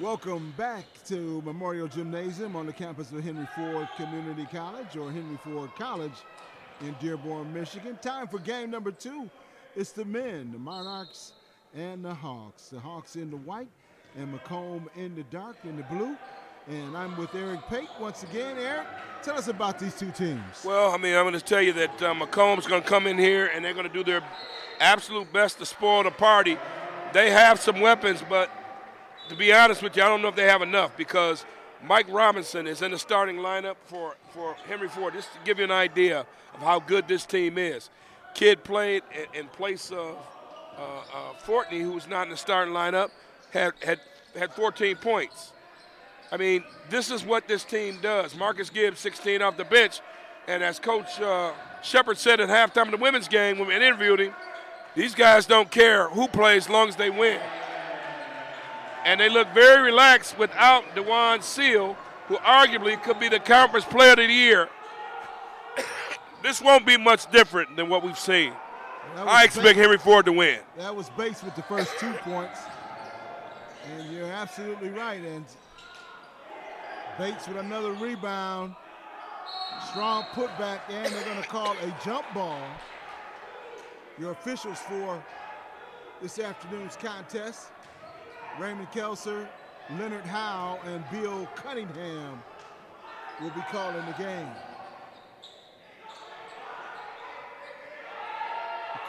Welcome back to Memorial Gymnasium on the campus of Henry Ford Community College, or Henry Ford College in Dearborn, Michigan. Time for game number 2. It's the men, the Monarchs and the Hawks. The Hawks in the white and Macomb in the dark, in the blue. And I'm with Eric Pate once again. Eric, tell us about these two teams. Well, I'm going to tell you that Macomb's going to come in here and they're going to do their absolute best to spoil the party. They have some weapons, but to be honest with you, I don't know if they have enough, because Mike Robinson is in the starting lineup for Henry Ford. Just to give you an idea of how good this team is. Kid played in place of Fortney, who's not in the starting lineup, had 14 points. I mean, this is what this team does. Marcus Gibbs, 16 off the bench, and as Coach Shepard said at halftime of the women's game when we interviewed him, these guys don't care who plays as long as they win. And they look very relaxed without DeJuan Seal, who arguably could be the conference player of the year. This won't be much different than what we've seen. I expect Henry Ford to win. That was Bates with the first 2 points. And you're absolutely right. And Bates with another rebound. Strong putback, and they're going to call a jump ball. Your officials for this afternoon's contest: Raymond Kelser, Leonard Howe, and Bill Cunningham will be calling the game.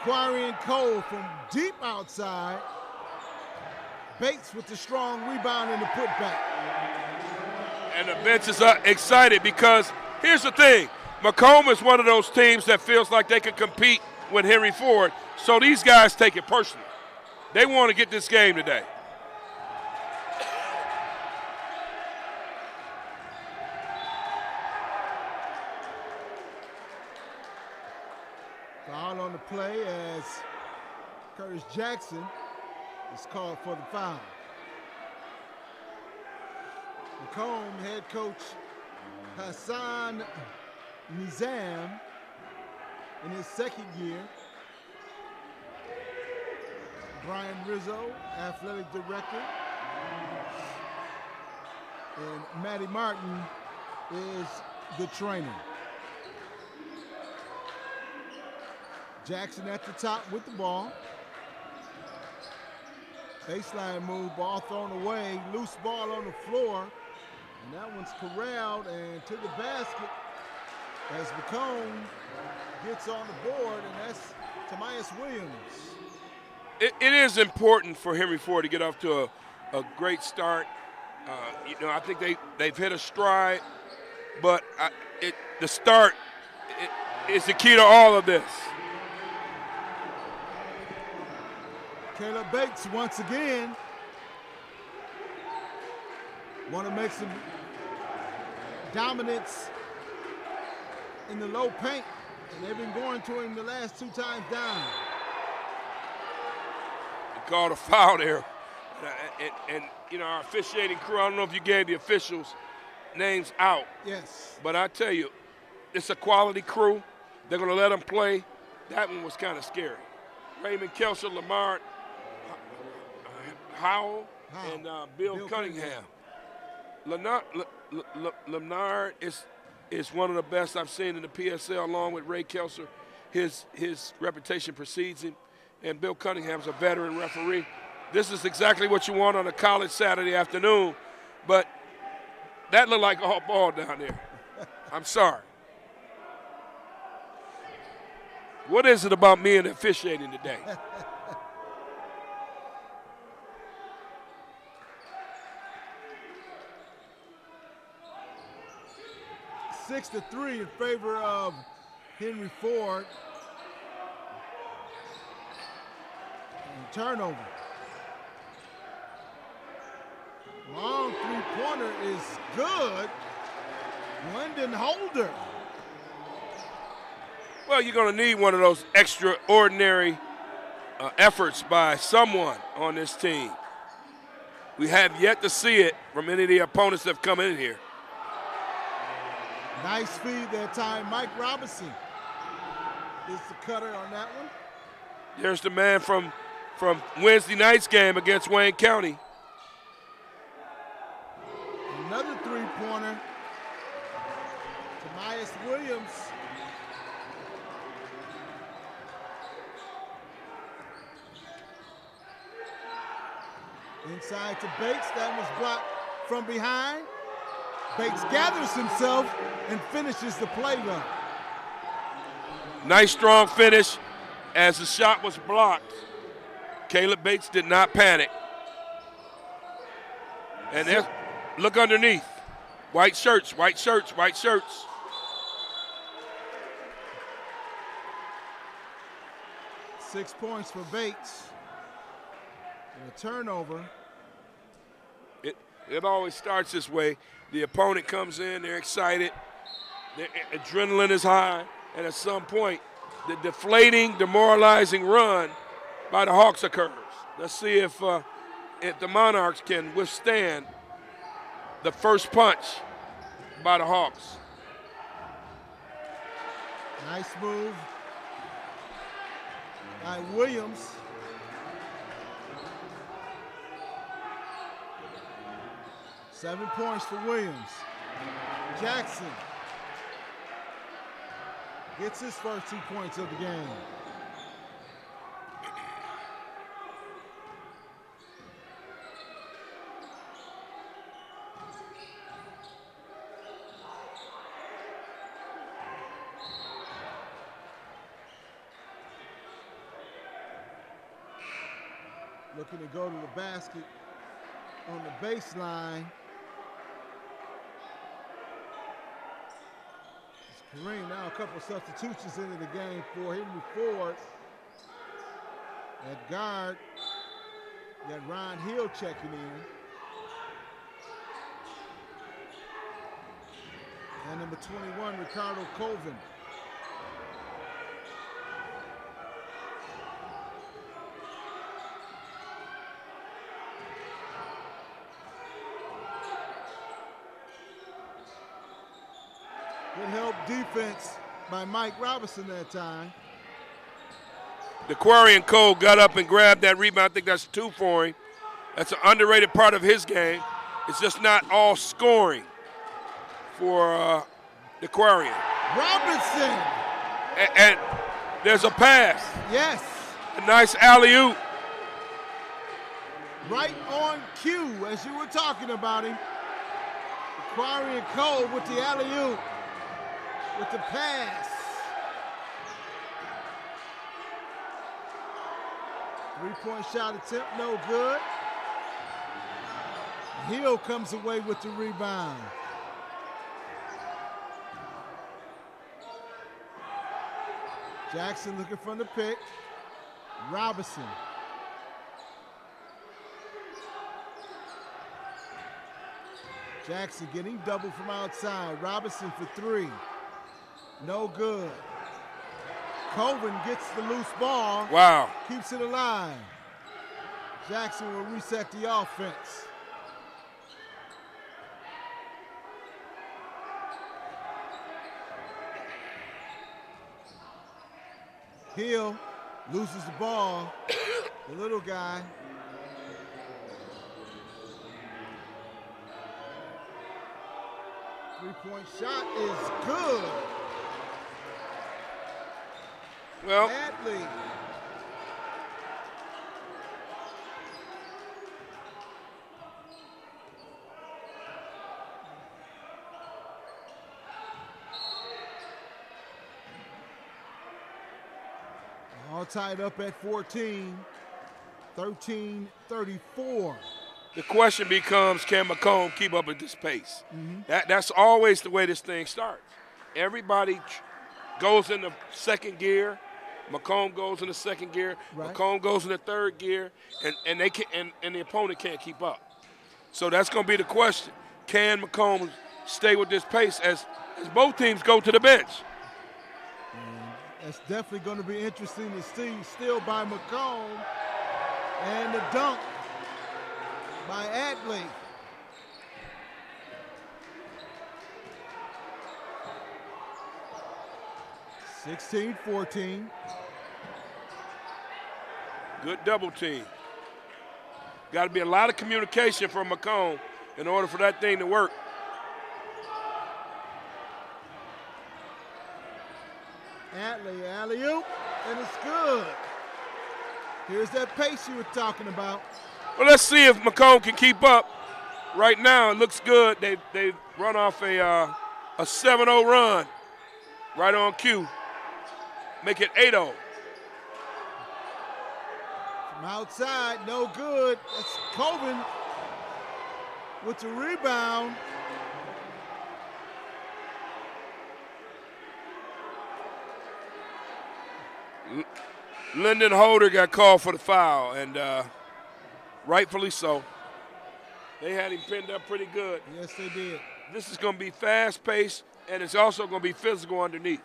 Aquarian Cole from deep outside. Bates with the strong rebound and the putback. And the bench is excited because here's the thing. Macomb is one of those teams that feels like they can compete with Henry Ford, so these guys take it personally. They want to get this game today. Foul on the play as Curtis Jackson is called for the foul. Macomb head coach Hassan Nizam in his second year. Brian Rizzo, athletic director. And Matty Martin is the trainer. Jackson at the top with the ball. Baseline move, ball thrown away, loose ball on the floor. And that one's corralled and to the basket as Macomb gets on the board, and that's Tobias Williams. It is important for Henry Ford to get off to a great start. I think they've hit a stride, but the start is the key to all of this. Caleb Bates once again want to make some dominance in the low paint, and they've been going to him the last 2 times down. They called a foul there. And our officiating crew, I don't know if you gave the officials names out. Yes. But I tell you, it's a quality crew. They're going to let them play. That one was kind of scary. Raymond Kelser, Lamar Howell, and Bill Cunningham. Leonard is one of the best I've seen in the PSL, along with Ray Kelser. His reputation precedes him. And Bill Cunningham's a veteran referee. This is exactly what you want on a college Saturday afternoon. But that looked like all ball down there. I'm sorry. What is it about me and officiating today? 6-3 in favor of Henry Ford. And turnover. Long three-pointer is good. Lyndon Holder. Well, you're going to need one of those extraordinary efforts by someone on this team. We have yet to see it from any of the opponents that have come in here. Nice feed that time. Mike Robinson is the cutter on that one. There's the man from Wednesday night's game against Wayne County. Another three-pointer. Tobias Williams. Inside to Bates. That was blocked from behind. Bates gathers himself and finishes the play though. Nice strong finish as the shot was blocked. Caleb Bates did not panic. And there, look underneath. White shirts, white shirts, white shirts. Six points for Bates. And a turnover. It always starts this way. The opponent comes in, they're excited, their adrenaline is high, and at some point, the deflating, demoralizing run by the Hawks occurs. Let's see if the Monarchs can withstand the first punch by the Hawks. Nice move by Williams. Seven points for Williams. Jackson gets his first 2 points of the game. Looking to go to the basket on the baseline. Kareem now a couple substitutions into the game for Henry Ford. At guard, you got Ron Hill checking in. And number 21, Ricardo Colvin. Good help defense by Mike Robinson that time. DeQuarian Cole got up and grabbed that rebound. I think that's 2 for him. That's an underrated part of his game. It's just not all scoring for DeQuarian. Robinson! And there's a pass. Yes. A nice alley-oop. Right on cue as you were talking about him. DeQuarian Cole with the alley-oop. With the pass. 3-point shot attempt, no good. Hill comes away with the rebound. Jackson looking for the pick. Robinson. Jackson getting double from outside. Robinson for 3. No good. Colvin gets the loose ball. Wow. Keeps it alive. Jackson will reset the offense. Hill loses the ball. The little guy. Three-point shot is good. Well, Badly. All tied up at 14, 13-34. the question becomes, can Macomb keep up at this pace? That's always the way this thing starts. Everybody goes in the second gear. Macomb goes in the second gear. Right. Macomb goes in the third gear, and they can, and the opponent can't keep up. So that's going to be the question. Can Macomb stay with this pace as both teams go to the bench? That's definitely going to be interesting to see. Still by Macomb. And the dunk by Adley. 16-14. Good double team. Got to be a lot of communication from Macomb in order for that thing to work. Atley, alley-oop, and it's good. Here's that pace you were talking about. Well, let's see if Macomb can keep up. Right now, it looks good. They've run off a 7-0 run right on cue. Make it 8-0. From outside, no good. That's Colvin with the rebound. Lyndon Holder got called for the foul, and rightfully so. They had him pinned up pretty good. Yes, they did. This is going to be fast-paced, and it's also going to be physical underneath.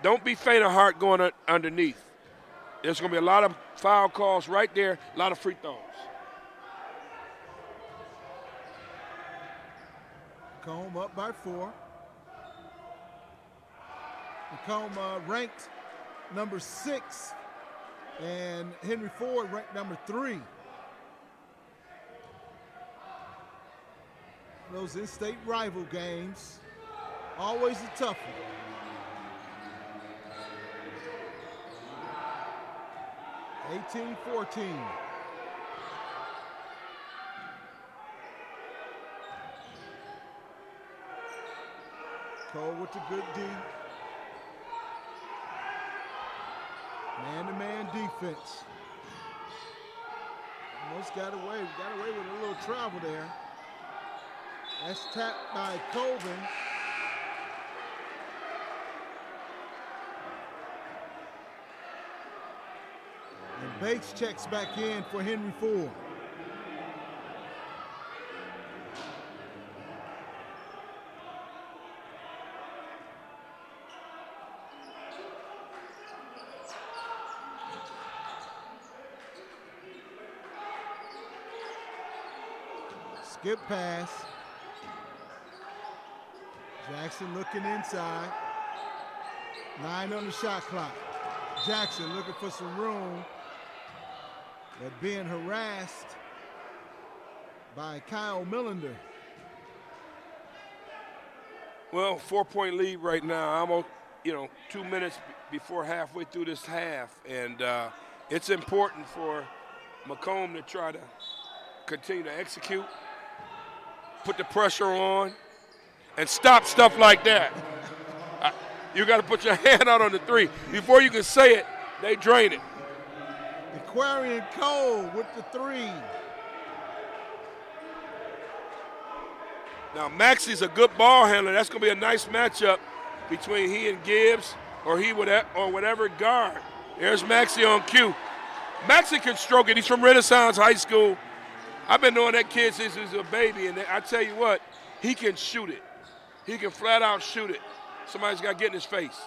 Don't be faint of heart going underneath. There's going to be a lot of foul calls right there, a lot of free throws. Macomb up by 4. Macomb ranked number 6, and Henry Ford ranked number 3. Those in-state rival games, always a tough one. (18-14). Cole with the good D. Man-to-man defense. Almost got away with a little travel there. That's tapped by Colvin. And Bates checks back in for Henry Ford. Skip pass. Jackson looking inside. 9 on the shot clock. Jackson looking for some room, but being harassed by Kyle Millender. Well, 4-point lead right now. Almost, 2 minutes before halfway through this half, and it's important for Macomb to try to continue to execute, put the pressure on, and stop stuff like that. You got to put your hand out on the 3. Before you can say it, they drain it. Aquarian Cole with the 3. Now, Maxi's a good ball handler. That's going to be a nice matchup between he and Gibbs or whatever guard. There's Maxi on cue. Maxi can stroke it. He's from Renaissance High School. I've been knowing that kid since he was a baby, and I tell you what, he can shoot it. He can flat out shoot it. Somebody's got to get in his face.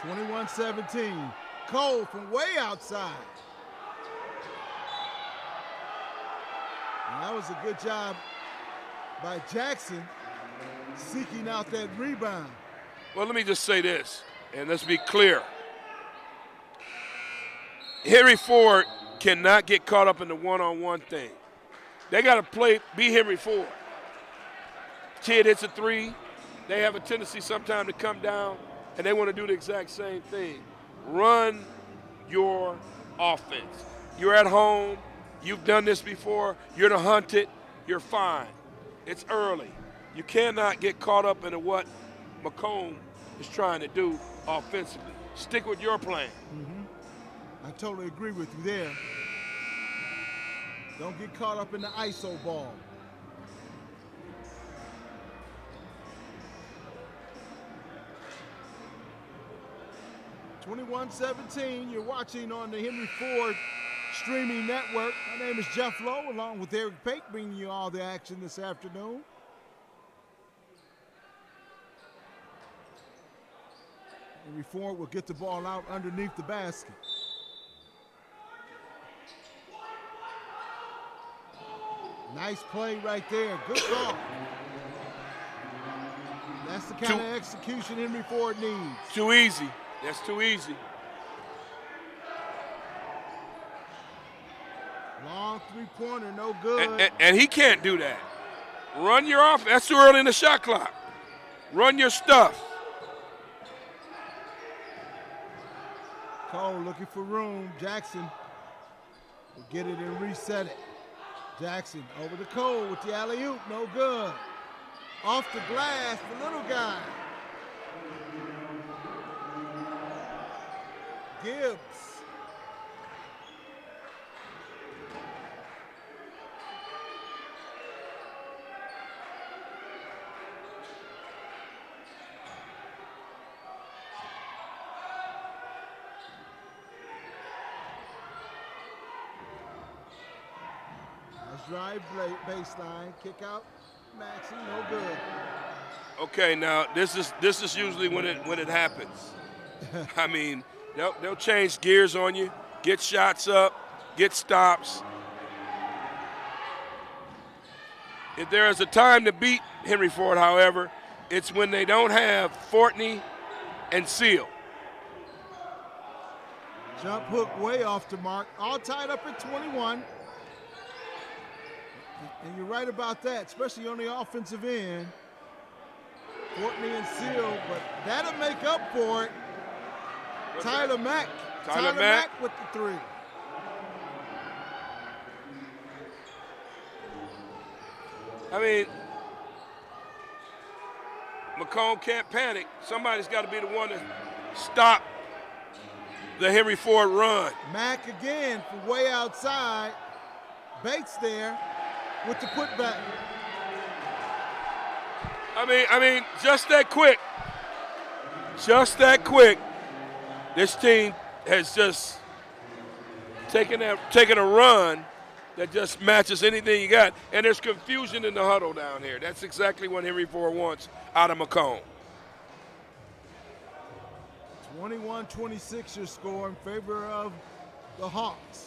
21-17. Cole from way outside. And that was a good job by Jackson seeking out that rebound. Well, let me just say this, and let's be clear. Henry Ford cannot get caught up in the one-on-one thing. They got to be Henry Ford. Kid hits a 3. They have a tendency sometimes to come down, and they want to do the exact same thing. Run your offense. You're at home. You've done this before. You're the hunted. You're fine. It's early. You cannot get caught up into what Macomb is trying to do offensively. Stick with your plan. Mm-hmm. I totally agree with you there. Don't get caught up in the ISO ball. (21-17). You're watching on the Henry Ford streaming network. My name is Jeff Lowe, along with Eric Pate, bringing you all the action this afternoon. Henry Ford will get the ball out underneath the basket. Nice play right there. Good ball. That's the kind of execution Henry Ford needs. Too easy. That's too easy. Long 3 three-pointer, no good. And he can't do that. Run your off. That's too early in the shot clock. Run your stuff. Cole looking for room. Jackson will get it and reset it. Jackson over to Cole with the alley-oop, no good. Off the glass, the little guy. Gibbs. Nice drive baseline, kick out, Maxey, no good. Okay, now this is usually when it happens. I mean, they'll change gears on you, get shots up, get stops. If there is a time to beat Henry Ford, however, it's when they don't have Fortney and Seal. Jump hook way off the mark, all tied up at 21. And you're right about that, especially on the offensive end. Fortney and Seal, but that'll make up for it. Tyler Mack with the three. I mean, Macomb can't panic. Somebody's got to be the one to stop the Henry Ford run. Mack again from way outside. Bates there with the putback. I mean, just that quick. Just that quick. This team has just taken a run that just matches anything you got. And there's confusion in the huddle down here. That's exactly what Henry Ford wants out of Macomb. 21-26 your score in favor of the Hawks.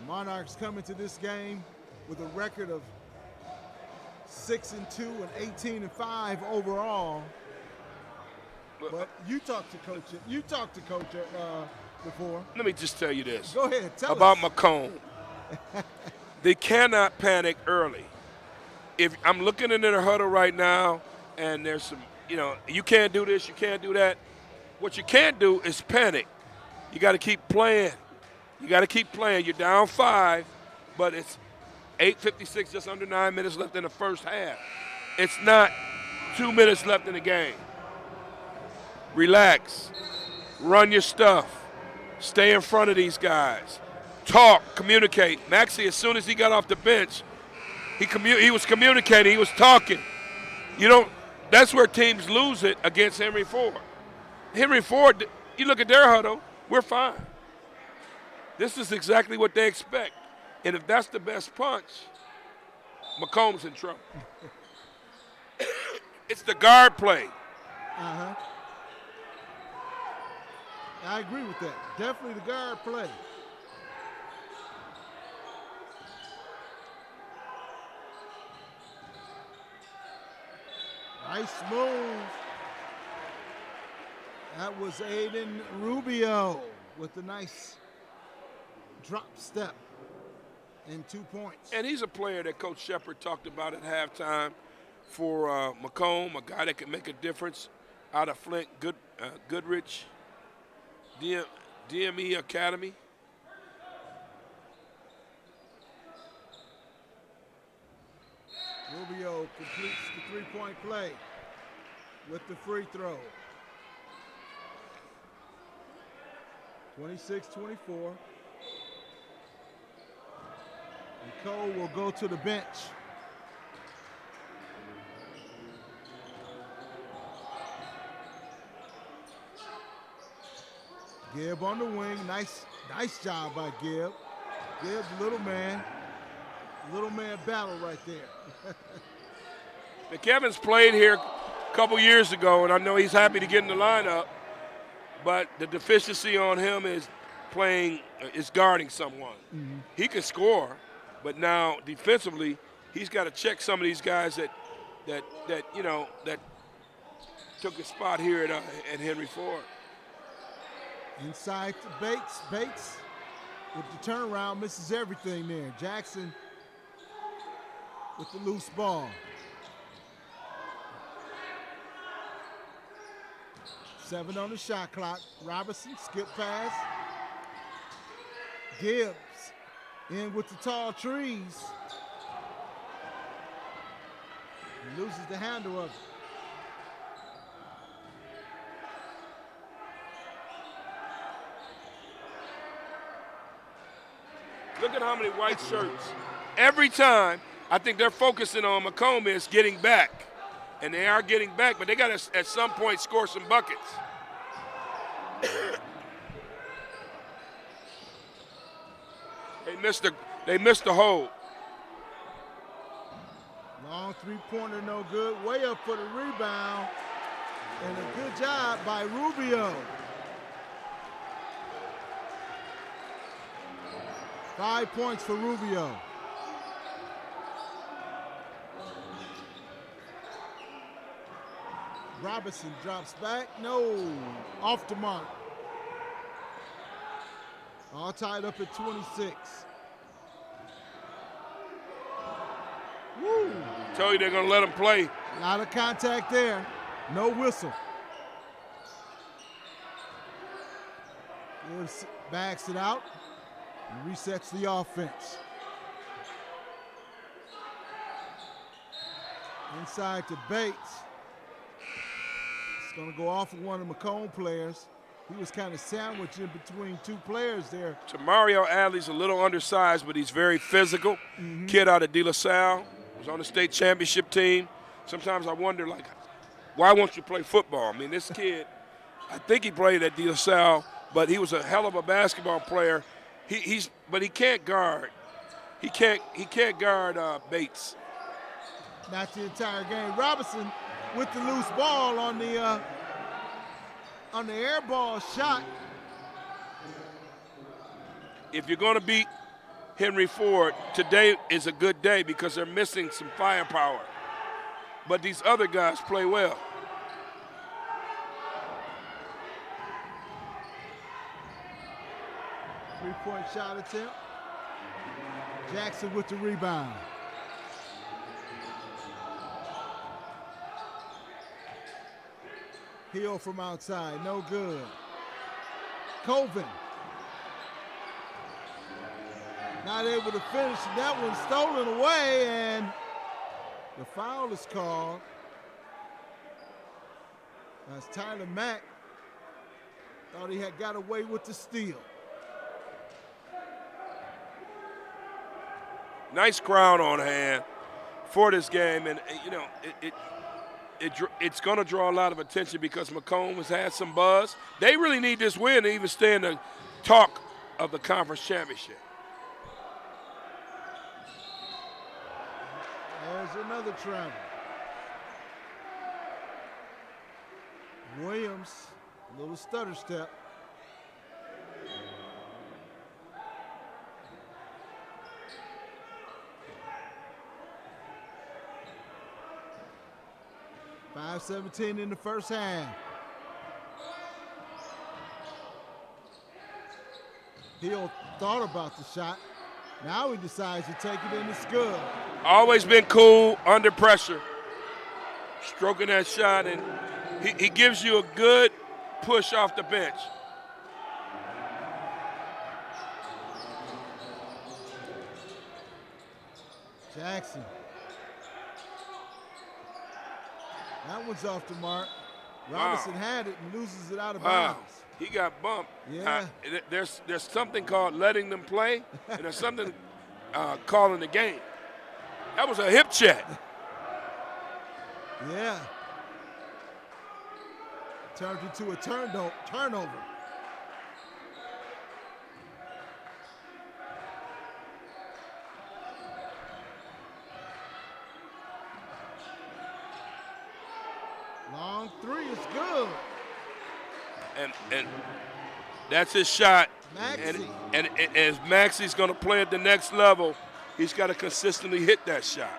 Monarchs coming to this game with a record of 6-2 and 18-5 overall. But you talked to Coach. Before. Let me just tell you this. Go ahead. Tell about us. Macomb. They cannot panic early. If I'm looking into the huddle right now, and there's some, you can't do this, you can't do that. What you can't do is panic. You got to keep playing. You're down 5, but it's 8:56, just under 9 minutes left in the first half. It's not 2 minutes left in the game. Relax. Run your stuff. Stay in front of these guys. Talk, communicate. Maxey, as soon as he got off the bench, he was communicating, he was talking. That's where teams lose it against Henry Ford. Henry Ford, you look at their huddle, we're fine. This is exactly what they expect. And if that's the best punch, Macomb's in trouble. It's the guard play. Uh-huh. I agree with that. Definitely the guard play. Nice move. That was Aiden Rubio with the nice drop step and 2 points. And he's a player that Coach Shepard talked about at halftime for Macomb, a guy that can make a difference out of Flint, Goodrich, DME Academy. Rubio completes the three-point play with the free throw. 26-24. And Cole will go to the bench. Gibb on the wing. Nice job by Gibb. Gibb, little man battle right there. McKevin's played here a couple years ago, and I know he's happy to get in the lineup, but the deficiency on him is guarding someone. Mm-hmm. He can score, but now defensively, he's got to check some of these guys that took his spot here at Henry Ford. Inside to Bates. Bates with the turnaround misses everything there. Jackson with the loose ball. 7 on the shot clock. Robinson, skip pass. Gibbs in with the tall trees. He loses the handle of it. Look at how many white shirts. Every time, I think they're focusing on Macomb is getting back. And they are getting back, but they got to, at some point, score some buckets. They missed the hole. Long three-pointer, no good. Way up for the rebound. And a good job by Rubio. 5 points for Rubio. Robinson drops back. No. Off the mark. All tied up at 26. Woo. Told you they're going to let him play. A lot of contact there. No whistle. Gibbs backs it out and resets the offense. Inside to Bates. It's going to go off of one of the Macomb players. He was kind of sandwiched in between two players there. Mario Adley's a little undersized, but he's very physical. Kid out of De La Salle. Was on the state championship team. Sometimes I wonder, like, why won't you play football? I mean, this kid, I think he played at De La Salle, but he was a hell of a basketball player. But he can't guard. He can't guard Bates. Not the entire game. Robinson with the loose ball on the air ball shot. If you're going to beat Henry Ford, today is a good day because they're missing some firepower. But these other guys play well. Three-point shot attempt. Jackson with the rebound. Hill from outside, no good. Colvin. Not able to finish, and that one stolen away, and the foul is called. As Tyler Mack thought he had got away with the steal. Nice crowd on hand for this game, and you know it's going to draw a lot of attention because Macomb has had some buzz. They really need this win to even stay in the talk of the conference championship. There's another travel. Williams, a little stutter step. .5:17 in the first half. Hill thought about the shot. Now he decides to take it in. It's good. Always been cool under pressure, stroking that shot, and he gives you a good push off the bench. Jackson. That one's off the mark. Robinson had it and loses it out of bounds. He got bumped. Yeah. There's something called letting them play, and there's something calling the game. That was a hip check. Yeah. Turned into a turnover. Long three is good. And that's his shot. Maxey. And as Maxey's going to play at the next level, he's got to consistently hit that shot.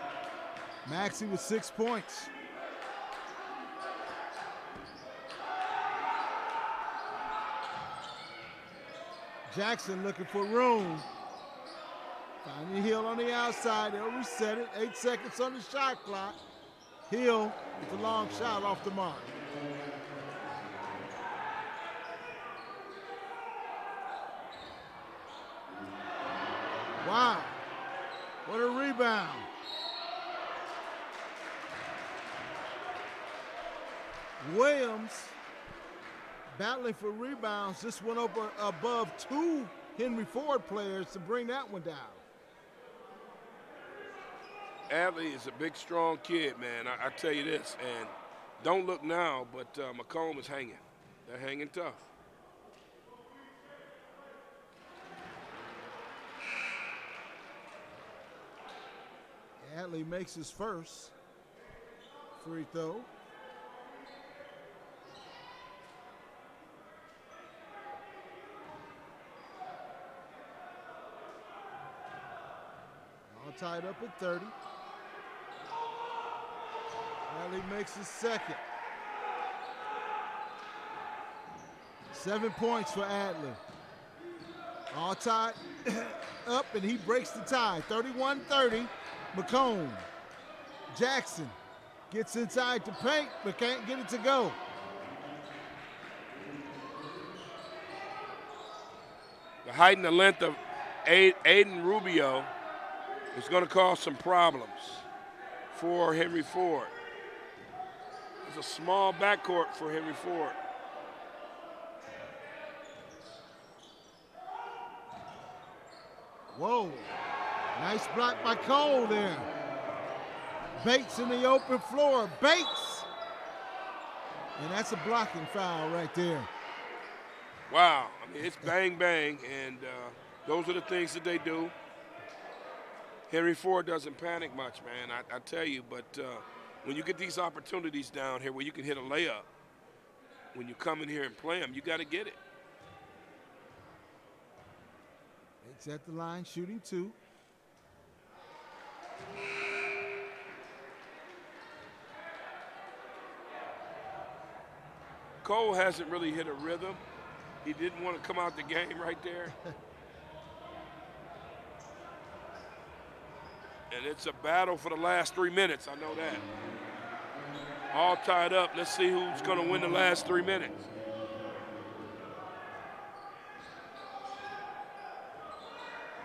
Maxey with 6 points. Jackson looking for room. Finding Hill on the outside. They'll reset it. 8 seconds on the shot clock. Hill with a long shot off the mark. Wow. What a rebound. Williams battling for rebounds, just went over above 2 Henry Ford players to bring that one down. Adley is a big, strong kid, man. I tell you this, and don't look now, but Macomb is hanging. They're hanging tough. Adley makes his first free throw. All tied up at 30. Adley makes his second. 7 points for Adley. All tied up, and he breaks the tie. 31-30. Macomb. Jackson gets inside to paint, but can't get it to go. The height and the length of Aiden Rubio is going to cause some problems for Henry Ford. It's a small backcourt for Henry Ford. Whoa. Nice block by Cole there. Bates in the open floor. Bates! And that's a blocking foul right there. Wow. I mean, it's bang, bang, and those are the things that they do. Henry Ford doesn't panic much, man, I tell you, but when you get these opportunities down here where you can hit a layup, when you come in here and play them, you got to get it. Bates at the line, shooting 2. Cole hasn't really hit a rhythm. He didn't want to come out the game right there. And it's a battle for the last 3 minutes, I know that. All tied up. Let's see who's going to win the last 3 minutes.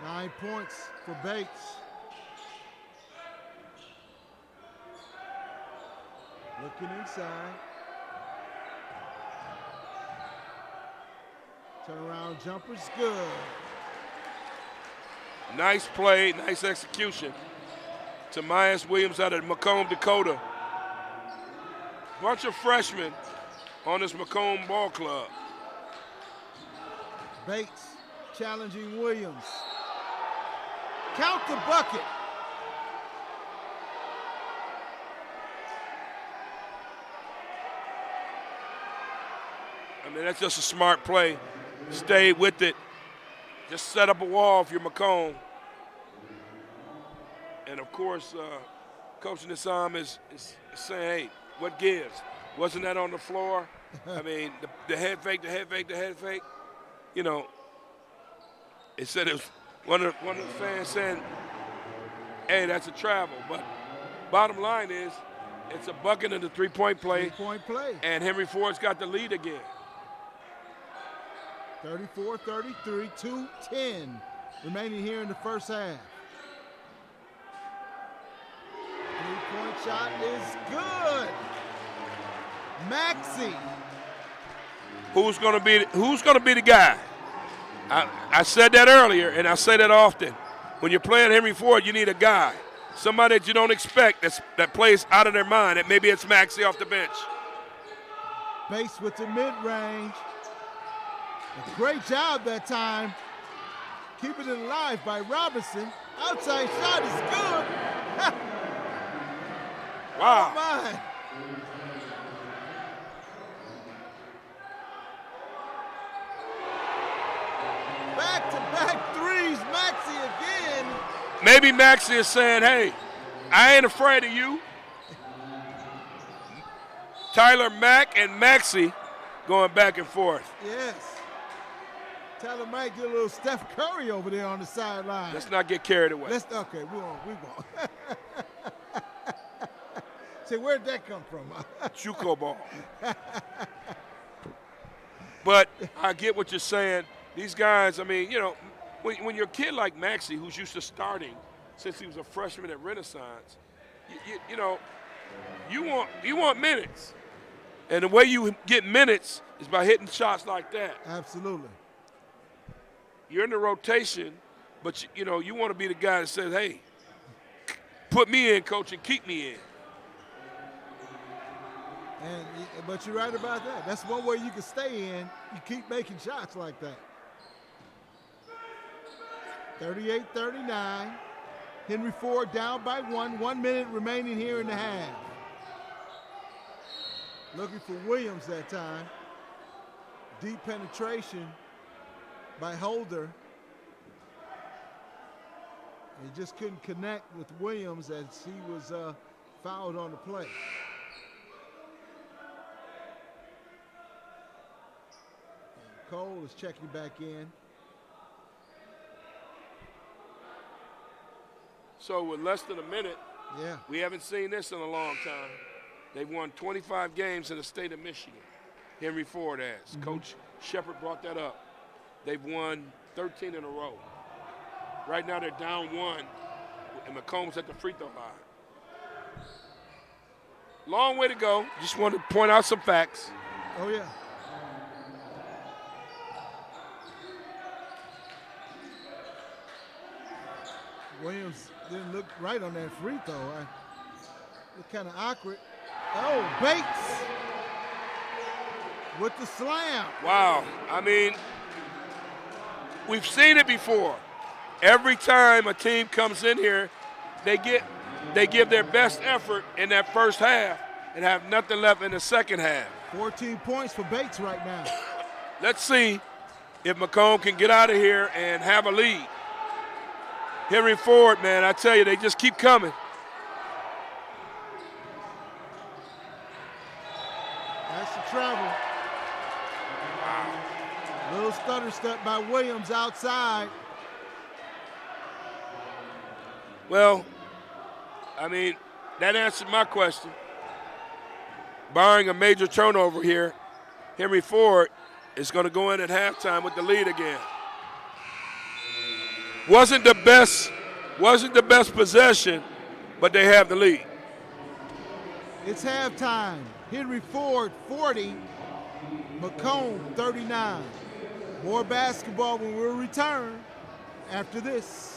Nine points for Bates. Looking inside. Turnaround jumper's good. Nice play, nice execution. Tamias Williams out of Macomb, Dakota. Bunch of freshmen on this Macomb ball club. Bates challenging Williams. Count the bucket. I mean, that's just a smart play. Stay with it. Just set up a wall if you're Macomb. And, of course, Coach Nisam is saying, hey, what gives? Wasn't that on the floor? I mean, the head fake, the head fake, the head fake. You know, it said it was one of the fans saying, hey, that's a travel. But bottom line is, it's a bucket in the three-point play. Three-point play. And Henry Ford's got the lead again. 34-33, 2:10 remaining here in the first half. Three-point shot is good. Maxey. Who's going to be the guy? I said that earlier, and I say that often. When you're playing Henry Ford, you need a guy, somebody that you don't expect that plays out of their mind. And maybe it's Maxey off the bench. Bates with the mid-range. A great job that time. Keeping it alive by Robinson. Outside shot is good. Wow. Oh my. Back-to-back threes, Maxey again. Maybe Maxey is saying, hey, I ain't afraid of you. Tyler Mack and Maxey going back and forth. Yes. Tyler might get a little Steph Curry over there on the sideline. Let's not get carried away. Okay, we won't. Say, where'd that come from? Juco ball. But I get what you're saying. These guys, I mean, you know, when you're a kid like Maxey, who's used to starting since he was a freshman at Renaissance, you know, you want minutes. And the way you get minutes is by hitting shots like that. Absolutely. You're in the rotation, but, you know, you want to be the guy that says, hey, put me in, coach, and keep me in. But you're right about that. That's one way you can stay in. You keep making shots like that. 38-39. Henry Ford down by 1. 1 minute remaining here in the half. Looking for Williams that time. Deep penetration by Holder. He just couldn't connect with Williams as he was fouled on the play. Cole is checking back in. So with less than a minute, yeah, we haven't seen this in a long time. They've won 25 games in the state of Michigan. Henry Ford has. Coach Shepard brought that up. They've won 13 in a row. Right now they're down 1, and Macomb's at the free throw line. Long way to go. Just wanted to point out some facts. Oh, yeah. Williams didn't look right on that free throw. Looked kind of awkward. Oh, Bates with the slam. Wow. I mean, we've seen it before. Every time a team comes in here, they give their best effort in that first half and have nothing left in the second half. 14 points for Bates right now. Let's see if Macomb can get out of here and have a lead. Henry Ford, man, I tell you, they just keep coming. That's the travel. Wow. Little stutter step by Williams outside. Well, I mean, that answered my question. Barring a major turnover here, Henry Ford is going to go in at halftime with the lead again. Wasn't the best possession, but they have the lead. It's halftime. Henry Ford 40, Macomb 39. More basketball when we return after this.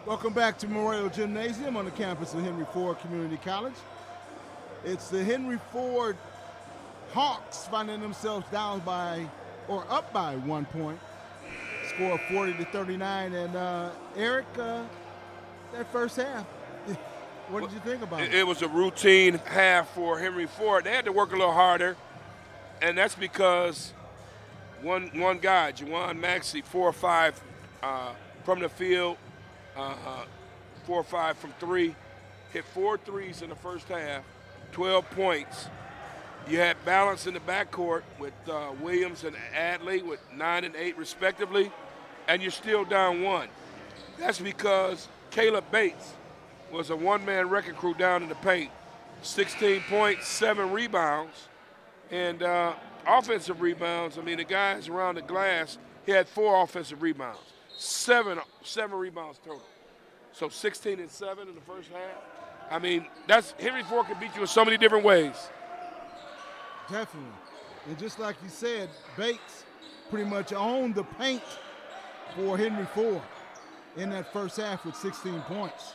Welcome back to Memorial Gymnasium on the campus of Henry Ford Community College. It's the Henry Ford Hawks finding themselves down by, or up by 1 point. Score of 40-39. And Eric, that first half, what did you think about it? It was a routine half for Henry Ford. They had to work a little harder, and that's because one guy, Juwan Maxey, 4 or 5 from the field, 4 or 5 from 3, hit 4 threes in the first half, 12 points. You had balance in the backcourt with Williams and Adley with 9 and 8 respectively, and you're still down 1. That's because Caleb Bates was a one-man wrecking crew down in the paint, 16 points, 7 rebounds, and offensive rebounds. I mean, the guys around the glass, he had 4 offensive rebounds, 7 rebounds total. So 16 and 7 in the first half. I mean, that's Henry Ford can beat you in so many different ways. Definitely. And just like you said, Bates pretty much owned the paint for Henry Ford in that first half with 16 points.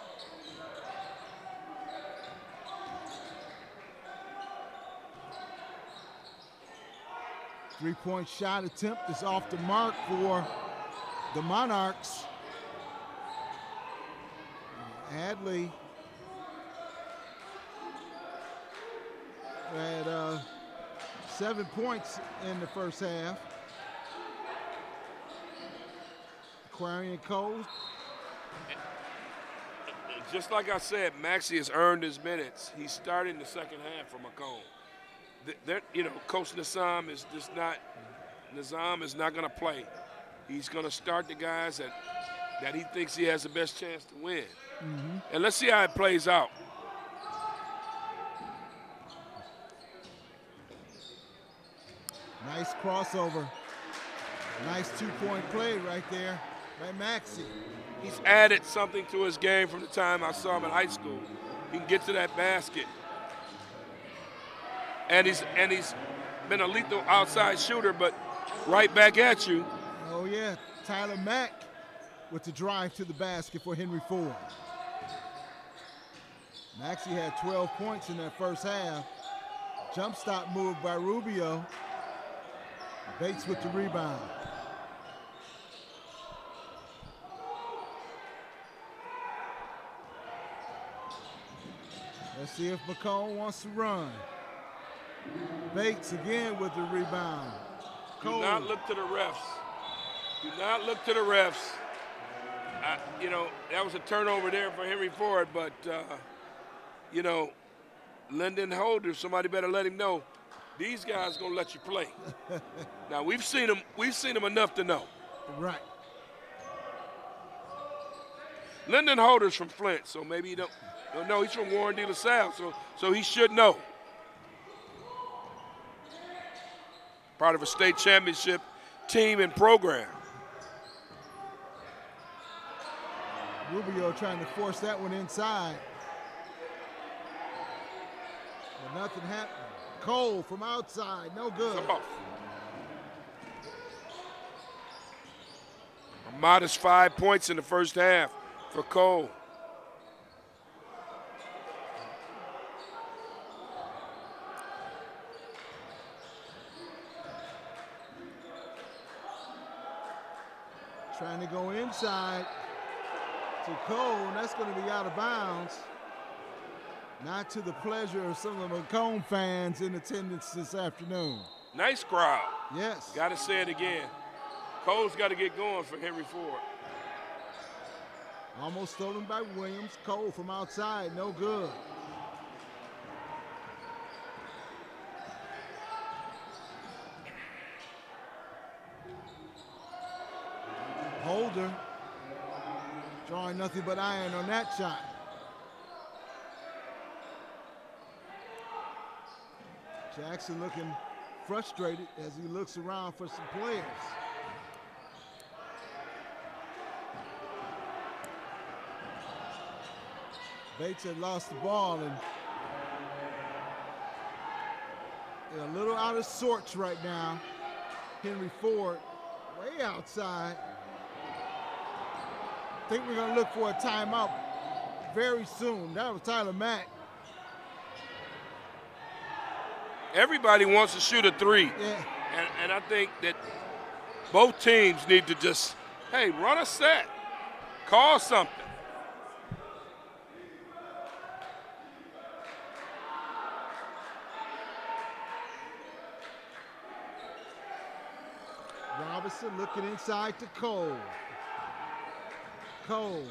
Three-point shot attempt is off the mark for the Monarchs. Adley had 7 points in the first half. Aquarian Cole. Just like I said, Maxey has earned his minutes. He's starting the second half for Macomb. Coach Nizam is just not. Nizam is not going to play. He's going to start the guys that he thinks he has the best chance to win. Mm-hmm. And let's see how it plays out. Nice crossover. Nice two-point play right there by Maxey. He's added something to his game from the time I saw him in high school. He can get to that basket. And he's been a lethal outside shooter, but right back at you. Oh, yeah. Tyler Mack with the drive to the basket for Henry Ford. Maxey had 12 points in that first half. Jump stop move by Rubio. Bates with the rebound. Let's see if Macomb wants to run. Bates again with the rebound. Do not look to the refs. Do not look to the refs. That was a turnover there for Henry Ford, but, Lyndon Holder, somebody better let him know, these guys going to let you play. Now, we've seen them enough to know. Right. Lyndon Holder's from Flint, so maybe you don't know. He's from Warren De La Salle, so he should know. Part of a state championship team and program. Rubio trying to force that one inside. But nothing happened. Cole from outside, no good. A modest 5 points in the first half for Cole. Trying to go inside to Cole, and that's going to be out of bounds. Not to the pleasure of some of the Macomb fans in attendance this afternoon. Nice crowd. Yes. Got to say it again. Cole's got to get going for Henry Ford. Almost stolen by Williams. Cole from outside, no good. Holder drawing nothing but iron on that shot. Jackson looking frustrated as he looks around for some players. Bates had lost the ball and they're a little out of sorts right now. Henry Ford way outside. think we're going to look for a timeout very soon. That was Tyler Mack. Everybody wants to shoot a three. Yeah. And I think that both teams need to just, hey, run a set. Call something. Robinson looking inside to Cole. Cole.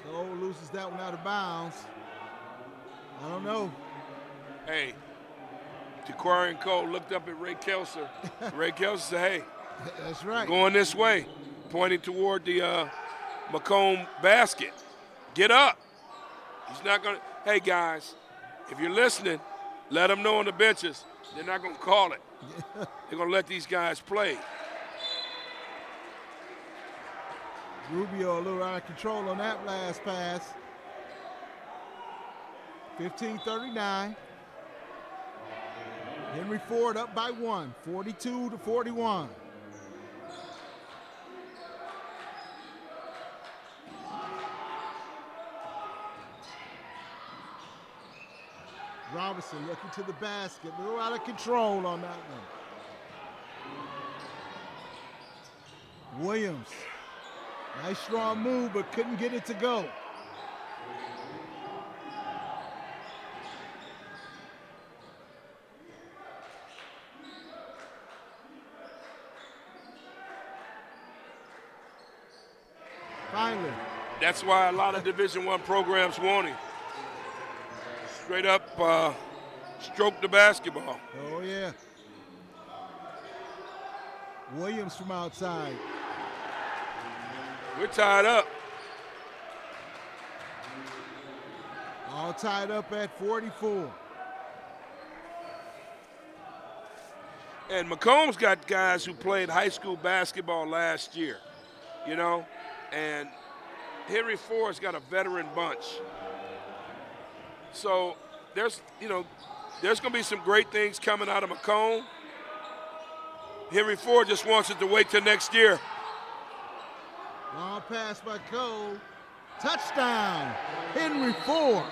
Cole loses that one out of bounds. I don't know. Hey, Jaquarian Cole looked up at Ray Kelser. Ray Kelser said, hey, that's right. Going this way, pointing toward the Macomb basket. Get up. He's not going to. Hey, guys, if you're listening, let them know on the benches. They're not going to call it. They're going to let these guys play. Rubio a little out of control on that last pass. 15-39. Henry Ford up by 1, 42-41. Robinson looking to the basket. A little out of control on that one. Williams. Nice strong move, but couldn't get it to go. Finally. That's why a lot of Division I programs want him. Straight up stroke the basketball. Oh, yeah. Williams from outside. We're tied up. All tied up at 44. And Macomb's got guys who played high school basketball last year, you know, and Henry Ford's got a veteran bunch. So there's going to be some great things coming out of Macomb. Henry Ford just wants it to wait till next year. Long pass by Cole. Touchdown, Henry Ford.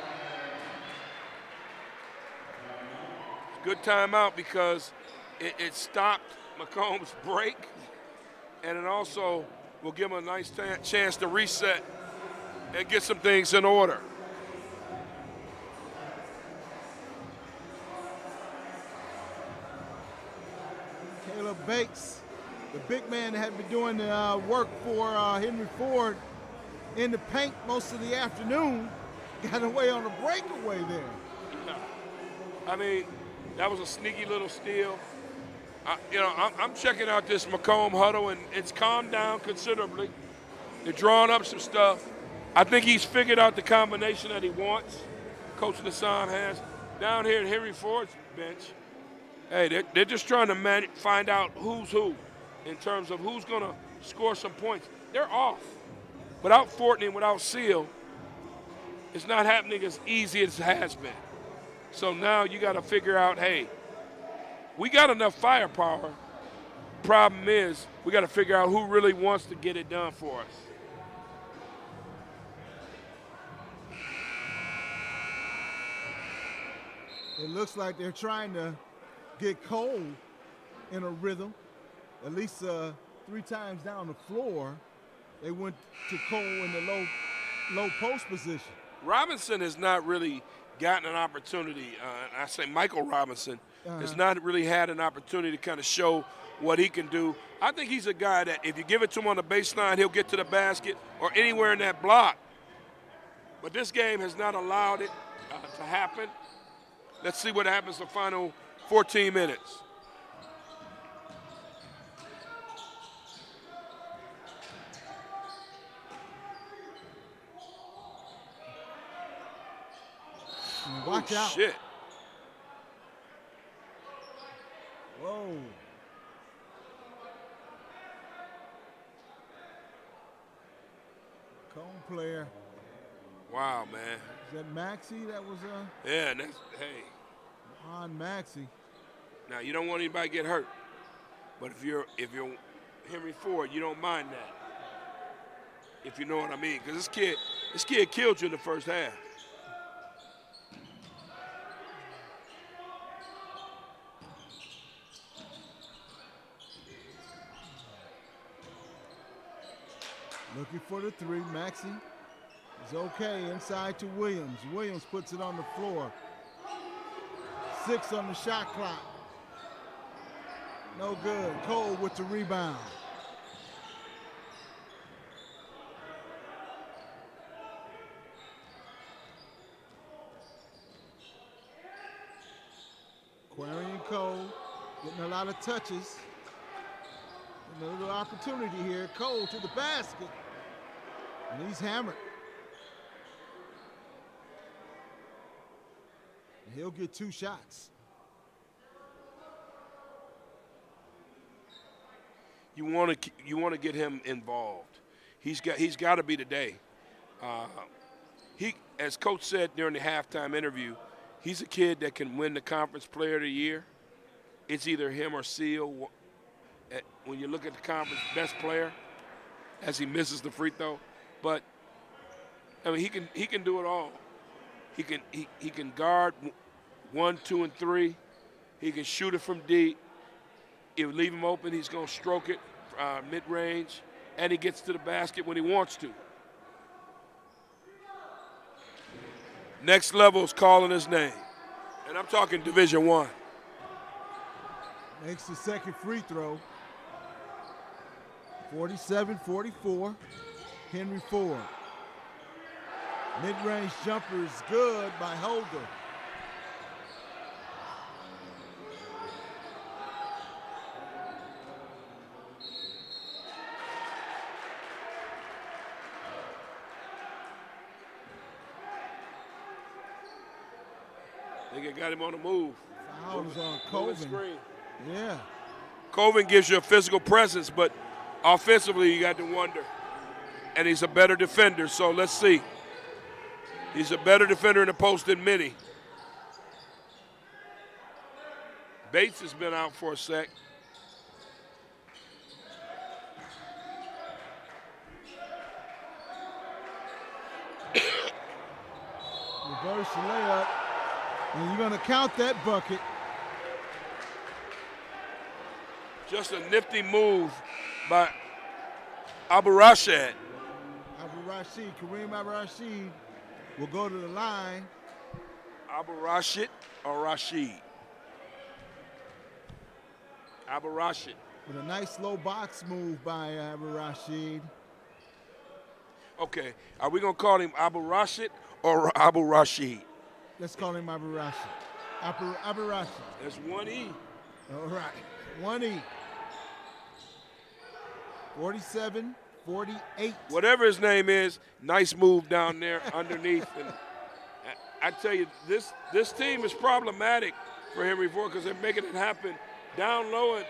Good timeout because it stopped Macomb's break, and it also will give him a nice chance to reset and get some things in order. Caleb Bates, the big man that had been doing the work for Henry Ford in the paint most of the afternoon, got away on a breakaway there. I mean, that was a sneaky little steal. I'm checking out this Macomb huddle, and it's calmed down considerably. They're drawing up some stuff. I think he's figured out the combination that he wants. Coach Nassan has. Down here at Henry Ford's bench, hey, they're just trying to find out who's who in terms of who's going to score some points. They're off. Without Fortney and without Seal, it's not happening as easy as it has been. So now you got to figure out, hey, we got enough firepower. Problem is, we got to figure out who really wants to get it done for us. It looks like they're trying to get Cole in a rhythm. At least 3 times down the floor, they went to Cole in the low post position. Robinson has not really gotten an opportunity. I say Michael Robinson has not really had an opportunity to kind of show what he can do. I think he's a guy that if you give it to him on the baseline, he'll get to the basket or anywhere in that block. But this game has not allowed it to happen. Let's see what happens the final 14 minutes. Watch out. Shit. Whoa. Cone player. Wow, man. Is that Maxey that was Yeah, that's, hey. on Maxey. Now you don't want anybody to get hurt, but if you're Henry Ford, you don't mind that. If you know what I mean, because this kid killed you in the first half. Looking for the three. Maxey is okay inside to Williams. Williams puts it on the floor. 6 on the shot clock. No good. Cole with the rebound. Aquarian Cole getting a lot of touches. And a little opportunity here. Cole to the basket. And he's hammered. And he'll get 2 shots. You want to get him involved. He's got to be today. He, as Coach said during the halftime interview, he's a kid that can win the Conference Player of the Year. It's either him or Seal. When you look at the conference best player, as he misses the free throw, but I mean he can do it all. He can guard 1, 2, and 3. He can shoot it from deep. If you leave him open, he's going to stroke it mid-range, and he gets to the basket when he wants to. Next level is calling his name, and I'm talking Division I. Makes the second free throw. 47-44, Henry Ford. Mid-range jumper is good by Holder. I think it got him on the move. Foul is on Colvin. Yeah. Colvin gives you a physical presence, but offensively you got to wonder. And he's a better defender, so let's see. He's a better defender in the post than many. Bates has been out for a sec. Reverse the layup. And you're going to count that bucket. Just a nifty move by Abu-Rashid. Abu-Rashid, Kareem Abu-Rashid will go to the line. Abu-Rashid or Rashid? Abu-Rashid. With a nice low box move by Abu-Rashid. Okay, are we going to call him Abu-Rashid or Abu-Rashid? Let's call him Abu-Rashid. Abu-Rashid. That's 1E. All right, 1E. 47-48. Whatever his name is, nice move down there underneath. And I tell you, this team is problematic for Henry Ford because they're making it happen down low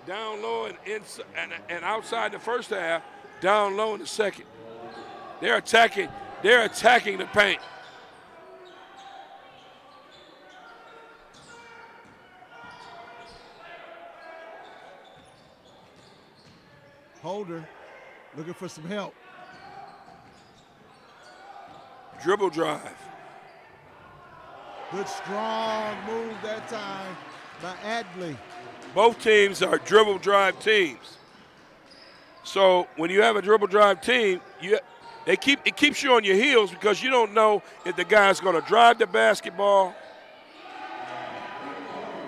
and outside the first half, down low in the second. They're attacking the paint. Holder looking for some help. Dribble drive. Good strong move that time by Adley. Both teams are dribble drive teams. So when you have a dribble drive team, it keeps you on your heels because you don't know if the guy's going to drive the basketball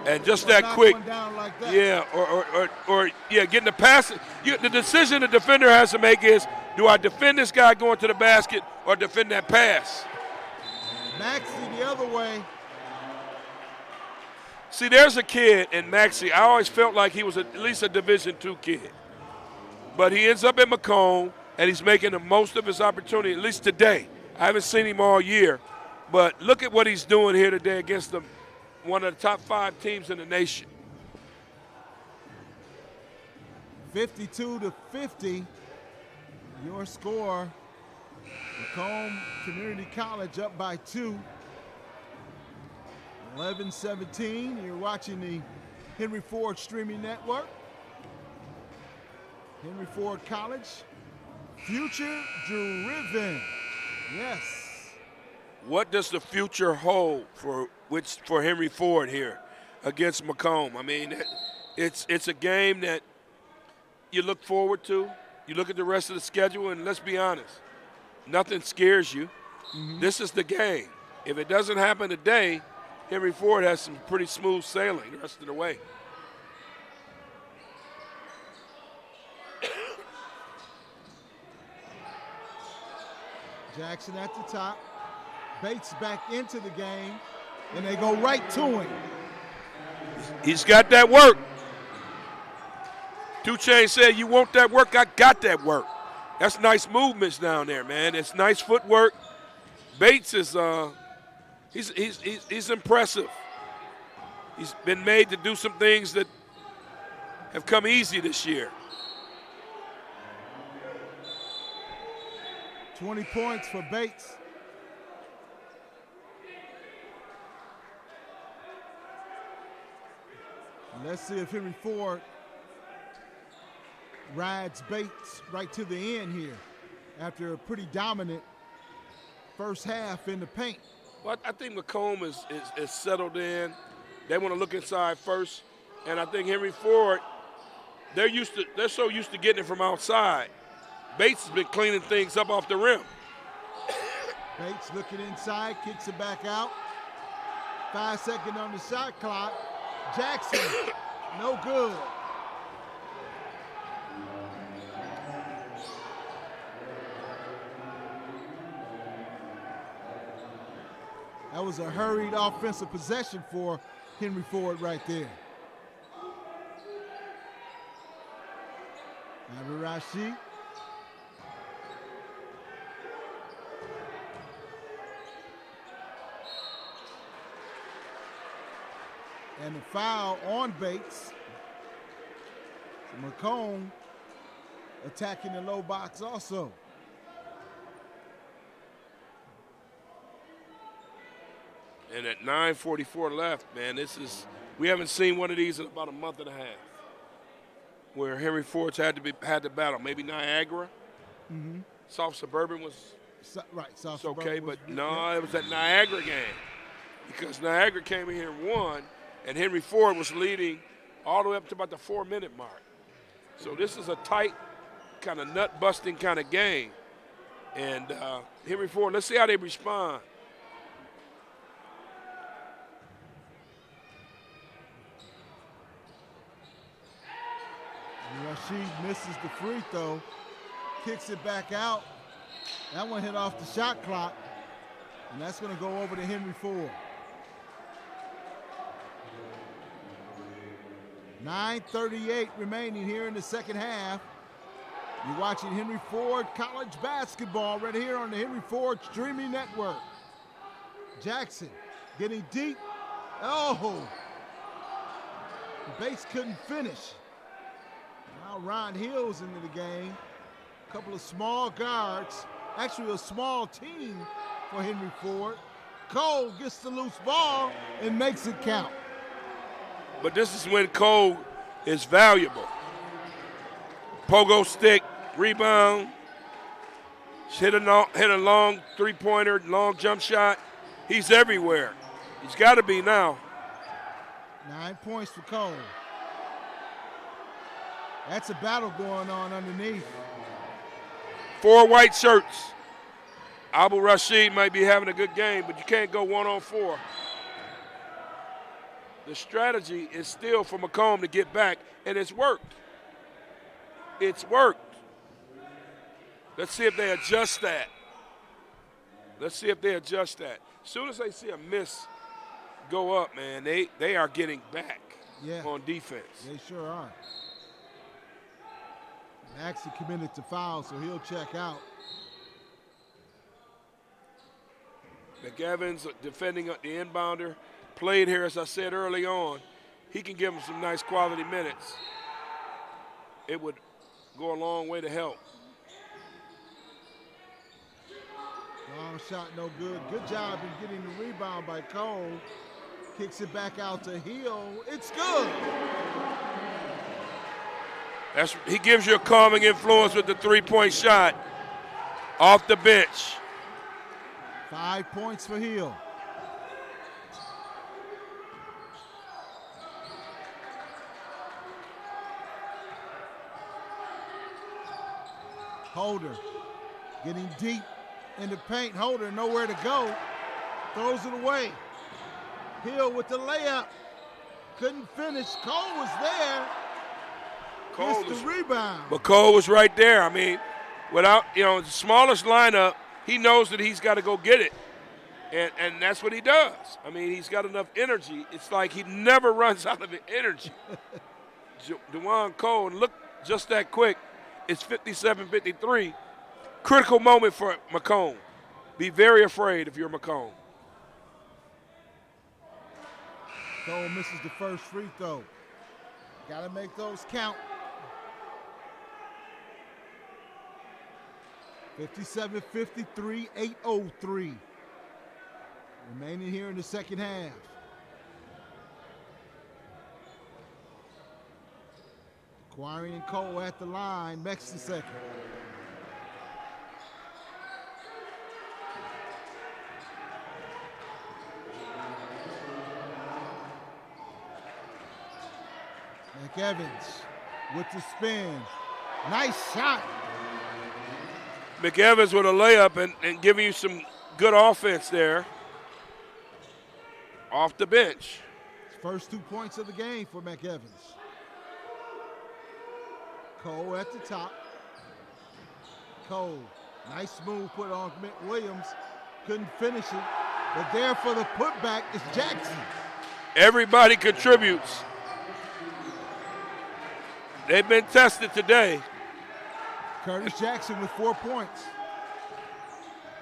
and just that quick, like that. yeah, or getting the pass. The decision the defender has to make is, do I defend this guy going to the basket or defend that pass? Maxey the other way. See, there's a kid in Maxey. I always felt like he was at least a Division II kid. But he ends up in Macomb, and he's making the most of his opportunity, at least today. I haven't seen him all year. But look at what he's doing here today against one of the top 5 teams in the nation. 52-50, your score. Macomb Community College up by 2. 11-17. You're watching the Henry Ford streaming network. Henry Ford College, future driven. Yes. What does the future hold for Henry Ford here against Macomb? I mean, it's a game that you look forward to. You look at the rest of the schedule, and let's be honest, nothing scares you. Mm-hmm. This is the game. If it doesn't happen today, Henry Ford has some pretty smooth sailing the rest of the way. Jackson at the top. Bates back into the game, and they go right to him. He's got that work. 2 Chainz said, you want that work? I got that work. That's nice movements down there, man. It's nice footwork. Bates is he's impressive. He's been made to do some things that have come easy this year. 20 points for Bates. Let's see if Henry Ford rides Bates right to the end here after a pretty dominant first half in the paint. Well, I think Macomb is settled in. They want to look inside first, and I think Henry Ford, they're so used to getting it from outside. Bates has been cleaning things up off the rim. Bates looking inside, kicks it back out. 5 seconds on the shot clock. Jackson, no good. That was a hurried offensive possession for Henry Ford right there. Rashid. And the foul on Bates. Macomb attacking the low box also. And at 9:44 left, man, we haven't seen one of these in about a month and a half, where Henry Ford's had to battle. Maybe Niagara, South Suburban was South okay, Suburban but was, no, it was that Niagara game, because Niagara came in here and won, and Henry Ford was leading all the way up to about the 4-minute mark. So this is a tight, kind of nut-busting kind of game, and Henry Ford. Let's see how they respond. Rashid misses the free throw, kicks it back out. That one hit off the shot clock, and that's going to go over to Henry Ford. 9:38 remaining here in the second half. You're watching Henry Ford College basketball right here on the Henry Ford streaming network. Jackson getting deep. Oh, Bates couldn't finish. Now Ron Hill's into the game. A couple of small guards. Actually a small team for Henry Ford. Cole gets the loose ball and makes it count. But this is when Cole is valuable. Pogo stick, rebound, hit a long three-pointer, long jump shot. He's everywhere. He's got to be now. 9 points for Cole. That's a battle going on underneath. 4 white shirts. Abu Rashid might be having a good game, but you can't go 1-on-4. The strategy is still for Macomb to get back, and it's worked. It's worked. Let's see if they adjust that. Let's see if they adjust that. As soon as they see a miss go up, man, they are getting back on defense. They sure are. Maxey committed to foul, so he'll check out. McEvans defending the inbounder. Played here, as I said early on. He can give him some nice quality minutes. It would go a long way to help. Long shot, no good. Good job in getting the rebound by Cole. Kicks it back out to Hill. It's good. He gives you a calming influence with the three-point shot off the bench. 5 points for Hill. Holder getting deep in the paint. Holder nowhere to go. Throws it away. Hill with the layup. Couldn't finish. Cole was there. Missed the rebound. But Cole was right there. I mean, without, the smallest lineup, he knows that he's got to go get it. And that's what he does. I mean, he's got enough energy. It's like he never runs out of energy. DeJuan Cole, and look just that quick. It's 57-53. Critical moment for Macomb. Be very afraid if you're Macomb. Cole misses the first free throw. Got to make those count. 57-53, 8:03. Remaining here in the second half. Quarry and Cole at the line. Next to second. McEvans with the spin. Nice shot. McEvans with a layup and giving you some good offense there off the bench. First 2 points of the game for McEvans. Cole at the top. Cole, nice move put on Williams. Couldn't finish it, but there for the putback is Jackson. Everybody contributes. They've been tested today. Curtis Jackson with 4 points.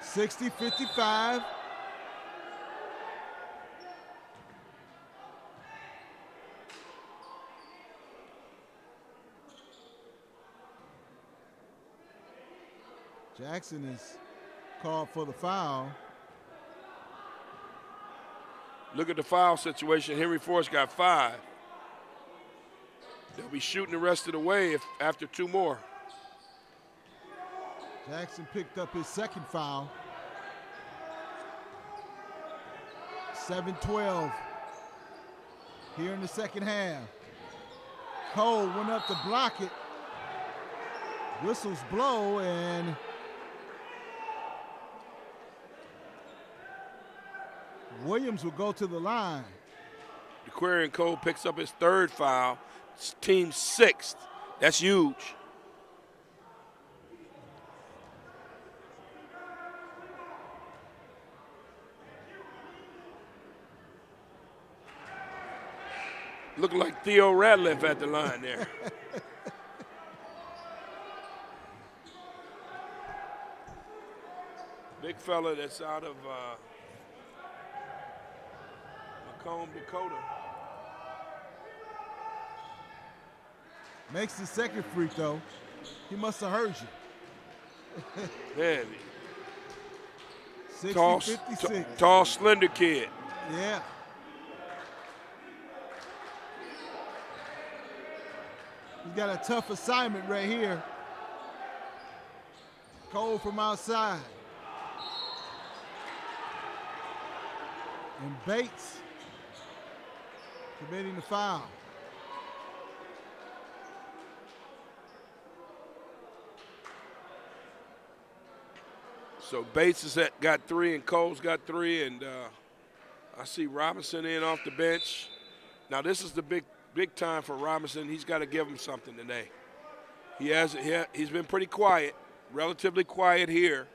60-55. Jackson is called for the foul. Look at the foul situation. Henry Force got 5. They'll be shooting the rest of the way after 2 more. Jackson picked up his second foul. 7-12 here in the second half. Cole went up to block it. Whistles blow, and Williams will go to the line. Aquarian Cole picks up his 3rd foul. It's team 6th. That's huge. Looking like Theo Ratliff at the line there. Big fella that's out of Macomb, Dakota. Makes the second free throw. He must have heard you. Man, 60-56. tall, slender kid. Yeah. He's got a tough assignment right here. Cole from outside. And Bates committing the foul. So Bates has got 3 and Cole's got 3, and I see Robinson in off the bench. Now this is the big time for Robinson. He's got to give him something today. He's been pretty quiet, relatively quiet here.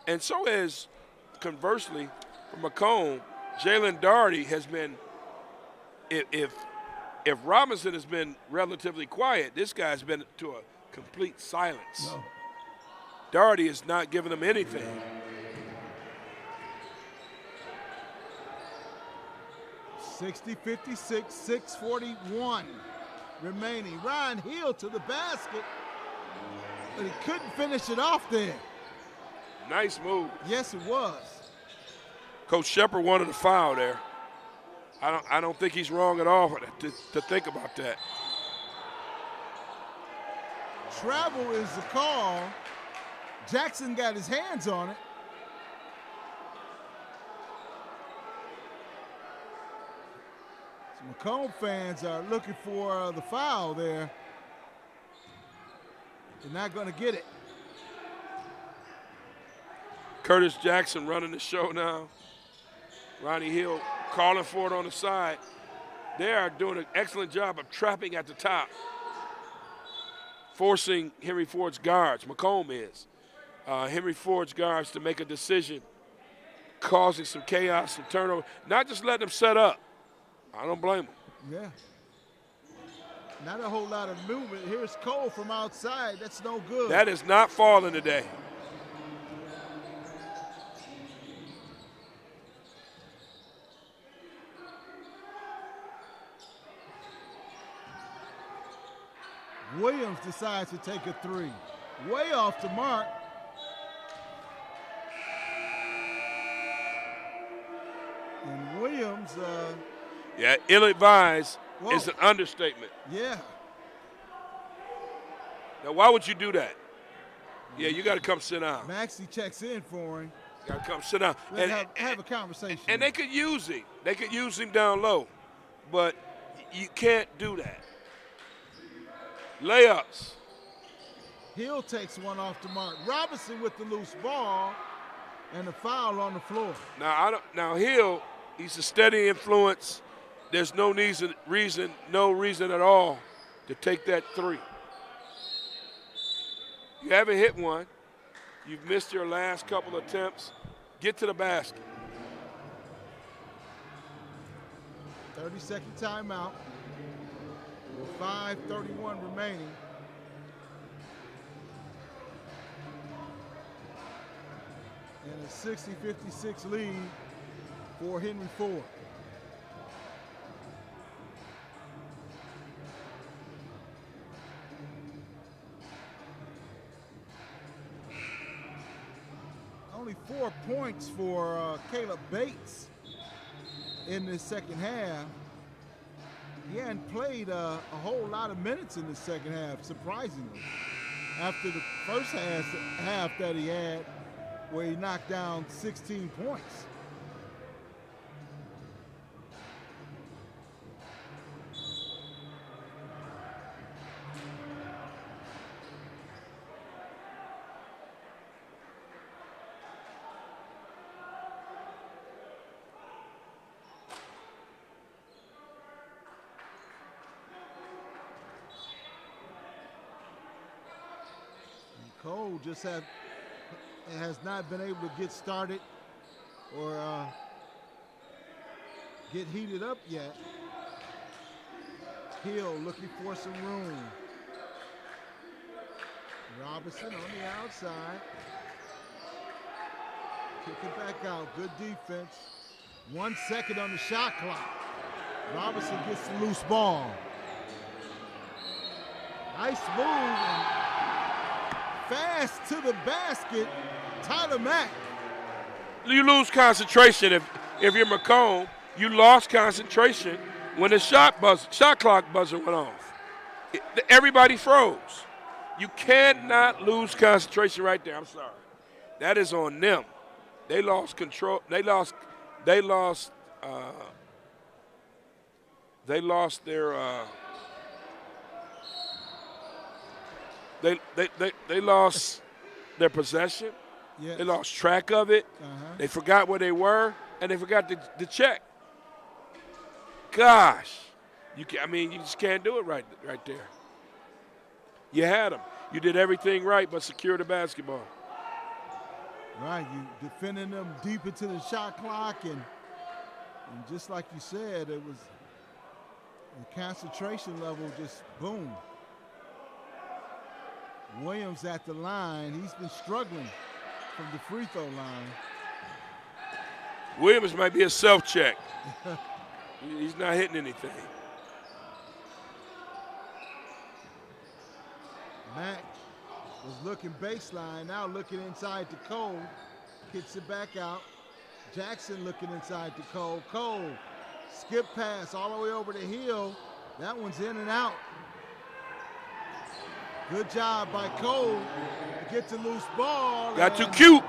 And so is, conversely, for Macomb, Jalen Doherty has been, if Robinson has been relatively quiet, this guy's been to a complete silence. No. Doherty is not giving them anything. (60-56), 6:41 remaining. Ryan Hill to the basket, but he couldn't finish it off there. Nice move. Yes, it was. Coach Shepard wanted a foul there. I don't think he's wrong at all to think about that. Travel is the call. Jackson got his hands on it. So Macomb fans are looking for the foul there. They're not going to get it. Curtis Jackson running the show now. Ronnie Hill calling for it on the side. They are doing an excellent job of trapping at the top, forcing Henry Ford's guards, Macomb is, Henry Ford's guards to make a decision, causing some chaos, some turnover, not just letting them set up. I don't blame them. Yeah. Not a whole lot of movement. Here's Cole from outside. That's no good. That is not falling today. Williams decides to take a three. Way off the mark. And Williams. Yeah, ill-advised is an understatement. Yeah. Now, why would you do that? Yeah, you got to come sit down. Maxey checks in for him. Got to come sit down. Let's have a conversation. And they could use him. They could use him down low. But you can't do that. Layups. Hill takes one off the mark. Robinson with the loose ball and a foul on the floor. Now Hill, he's a steady influence. There's no reason at all to take that three. You haven't hit one. You've missed your last couple attempts. Get to the basket. 30-second timeout. With 5:31 remaining. And a 60-56 lead for Henry Ford. Only 4 points for Caleb Bates in this second half. He hadn't played a whole lot of minutes in the second half, surprisingly. After the first half that he had, where he knocked down 16 points. Cole just has not been able to get started or get heated up yet. Hill looking for some room. Robinson on the outside. Kick it back out. Good defense. 1 second on the shot clock. Robinson gets the loose ball. Nice move. And fast to the basket, Tyler Mack. You lose concentration if you're Macomb. You lost concentration when the shot clock buzzer went off. Everybody froze. You cannot lose concentration right there. I'm sorry. That is on them. They lost control. They lost their They lost their possession. Yes. They lost track of it. They forgot where they were, and they forgot to check. Gosh, you just can't do it right there. You had them. You did everything right but secure the basketball. Right, you defending them deep into the shot clock, and just like you said, it was the concentration level just boom. Williams at the line. He's been struggling from the free throw line. Williams might be a self-check. He's not hitting anything. Mack was looking baseline, now looking inside to Cole. Kicks it back out. Jackson looking inside to Cole. Cole, skip pass all the way over the hill. That one's in and out. Good job by Cole to get the loose ball. Got too cute.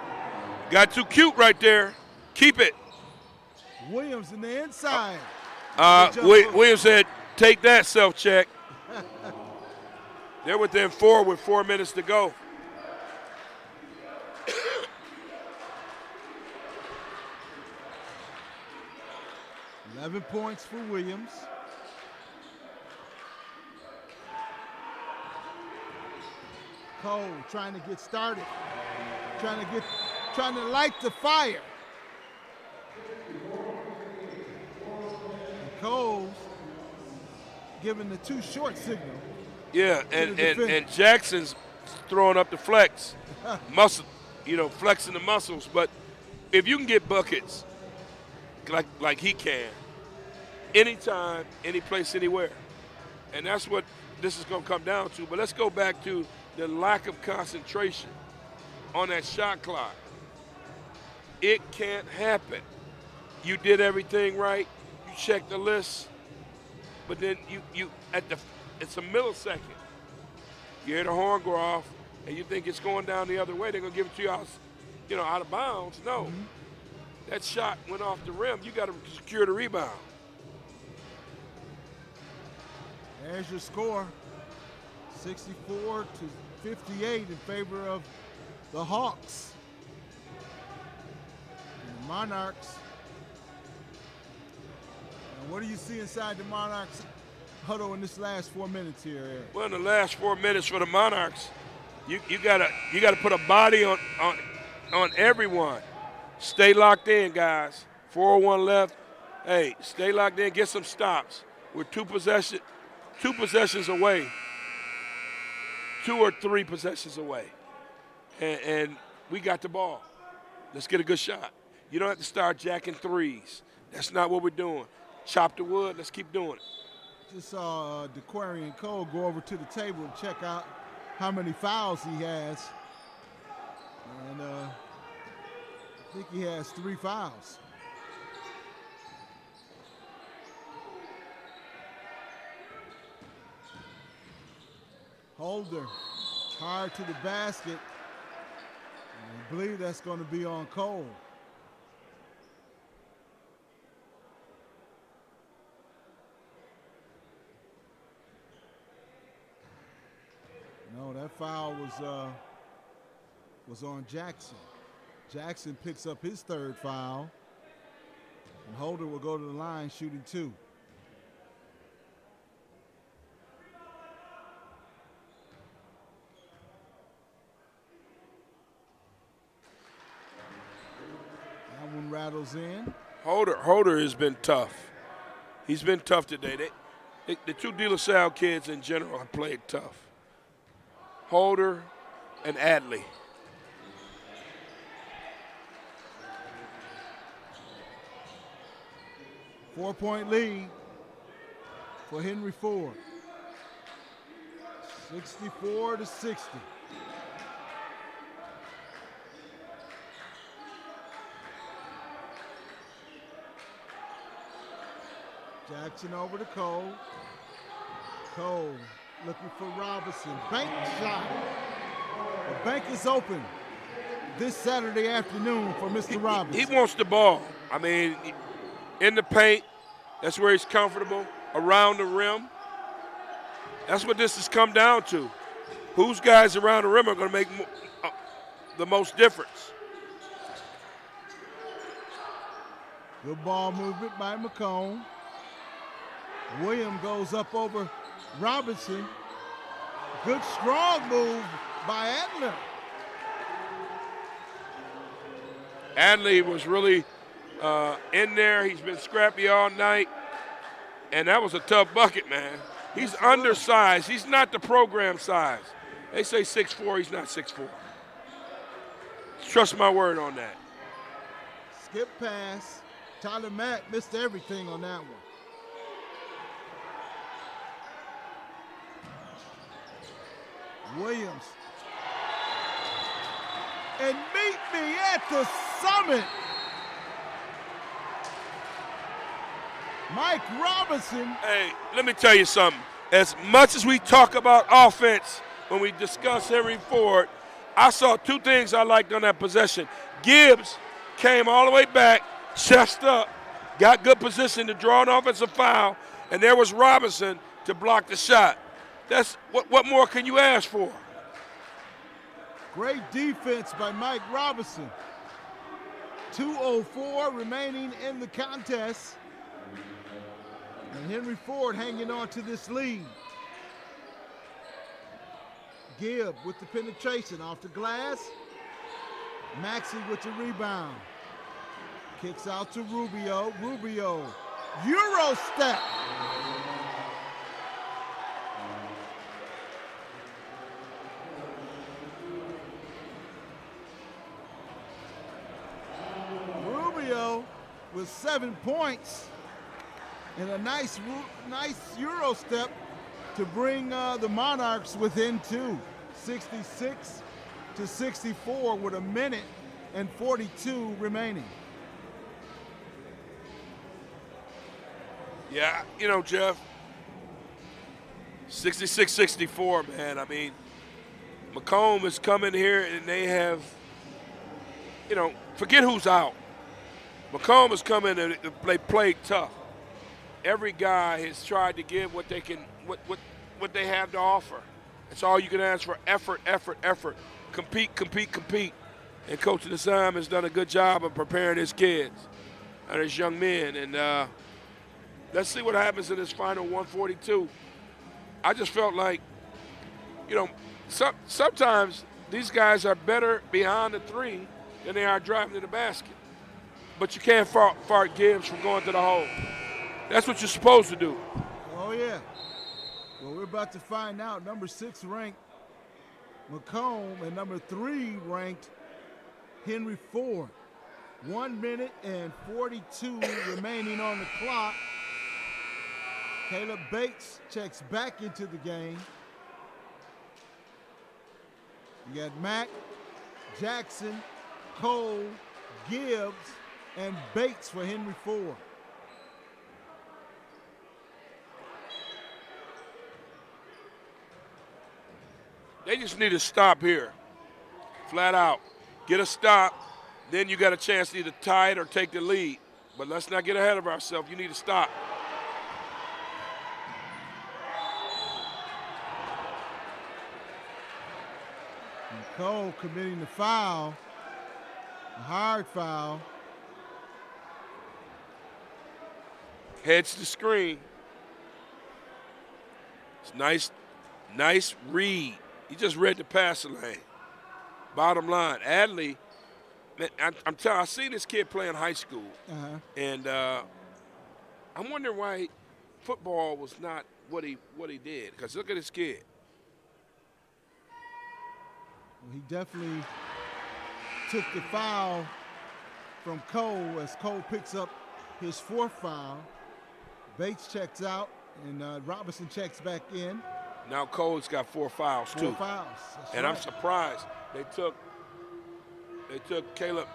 Got too cute right there. Keep it. Williams in the inside. Williams said, take that, self-check. They're within 4 with 4 minutes to go. 11 points for Williams. Cole trying to get started. Trying to light the fire. And Cole's giving the too short signal. Yeah, and Jackson's throwing up the flex. Muscle, flexing the muscles. But if you can get buckets like he can, anytime, any place, anywhere. And that's what this is going to come down to. But let's go back to the lack of concentration on that shot clock. It can't happen. You did everything right. You checked the list. But then it's a millisecond. You hear the horn go off, and you think it's going down the other way. They're going to give it to you out of bounds. No. Mm-hmm. That shot went off the rim. You got to secure the rebound. There's your score. 64-58 in favor of the Hawks. And the Monarchs. And what do you see inside the Monarchs huddle in this last 4 minutes here, Eric? Well, in the last 4 minutes for the Monarchs, you gotta put a body on everyone. Stay locked in, guys. 4:01 left. Hey, stay locked in. Get some stops. We're two possessions away. 2 or 3 possessions away. And we got the ball. Let's get a good shot. You don't have to start jacking threes. That's not what we're doing. Chop the wood. Let's keep doing it. Just saw DeQuarian Cole go over to the table and check out how many fouls he has. And I think he has 3 fouls. Holder, hard to the basket. And I believe that's going to be on Cole. No, that foul was on Jackson. Jackson picks up his 3rd foul. And Holder will go to the line shooting 2. That one rattles in. Holder has been tough. He's been tough today. The 2 De La Salle kids in general have played tough. Holder and Adley. Four-point lead for Henry Ford. 64-60. Jackson over to Cole. Cole looking for Robinson. Bank shot. The bank is open this Saturday afternoon for Mr. Robinson. He wants the ball. I mean, in the paint, that's where he's comfortable. Around the rim. That's what this has come down to. Whose guys around the rim are going to make the most difference? Good ball movement by Macomb. William goes up over Robinson. Good strong move by Adler. Adley was really in there. He's been scrappy all night. And that was a tough bucket, man. He's undersized. He's not the program size. They say 6'4", he's not 6'4". Trust my word on that. Skip pass. Tyler Mack missed everything on that one. Williams. And meet me at the summit. Mike Robinson. Hey, let me tell you something. As much as we talk about offense when we discuss Henry Ford, I saw two things I liked on that possession. Gibbs came all the way back, chest up, got good position to draw an offensive foul, and there was Robinson to block the shot. That's what more can you ask for? Great defense by Mike Robinson. 2:04 remaining in the contest. And Henry Ford hanging on to this lead. Gibb with the penetration off the glass. Maxey with the rebound. Kicks out to Rubio. Rubio, Euro step. Rubio with 7 points and a nice Euro step to bring the Monarchs within 2, 66-64 with 1:42 remaining. Yeah, you know, Jeff, 66-64, man. I mean, Macomb is coming here and they have, you know, forget who's out. Macomb is coming and they played tough. Every guy has tried to give what they can, what they have to offer. That's all you can ask for: effort, effort, effort. Compete, compete, compete. And Coach Nassam has done a good job of preparing his kids and his young men. And let's see what happens in this final 142. I just felt like, you know, sometimes these guys are better behind the three than they are driving to the basket. But you can't fault Gibbs from going to the hole. That's what you're supposed to do. Oh, yeah. Well, we're about to find out. Number 6 ranked Macomb and number 3 ranked Henry Ford. 1:42 remaining on the clock. Caleb Bates checks back into the game. You got Mack, Jackson, Cole, Gibbs, and Bates for Henry Ford. They just need to stop here, flat out. Get a stop, then you got a chance to either tie it or take the lead. But let's not get ahead of ourselves. You need to stop. And Cole committing the foul, a hard foul. Heads to screen. It's nice read. He just read the passing lane. Bottom line, Adley, man, I'm telling you, I seen this kid play in high school, and I'm wondering why football was not what he did. Because look at this kid. Well, he definitely took the foul from Cole as Cole picks up his 4th foul. Bates checks out, and Robinson checks back in. Now Cole's got 4 fouls too. 4 fouls. That's and right. I'm surprised they took Caleb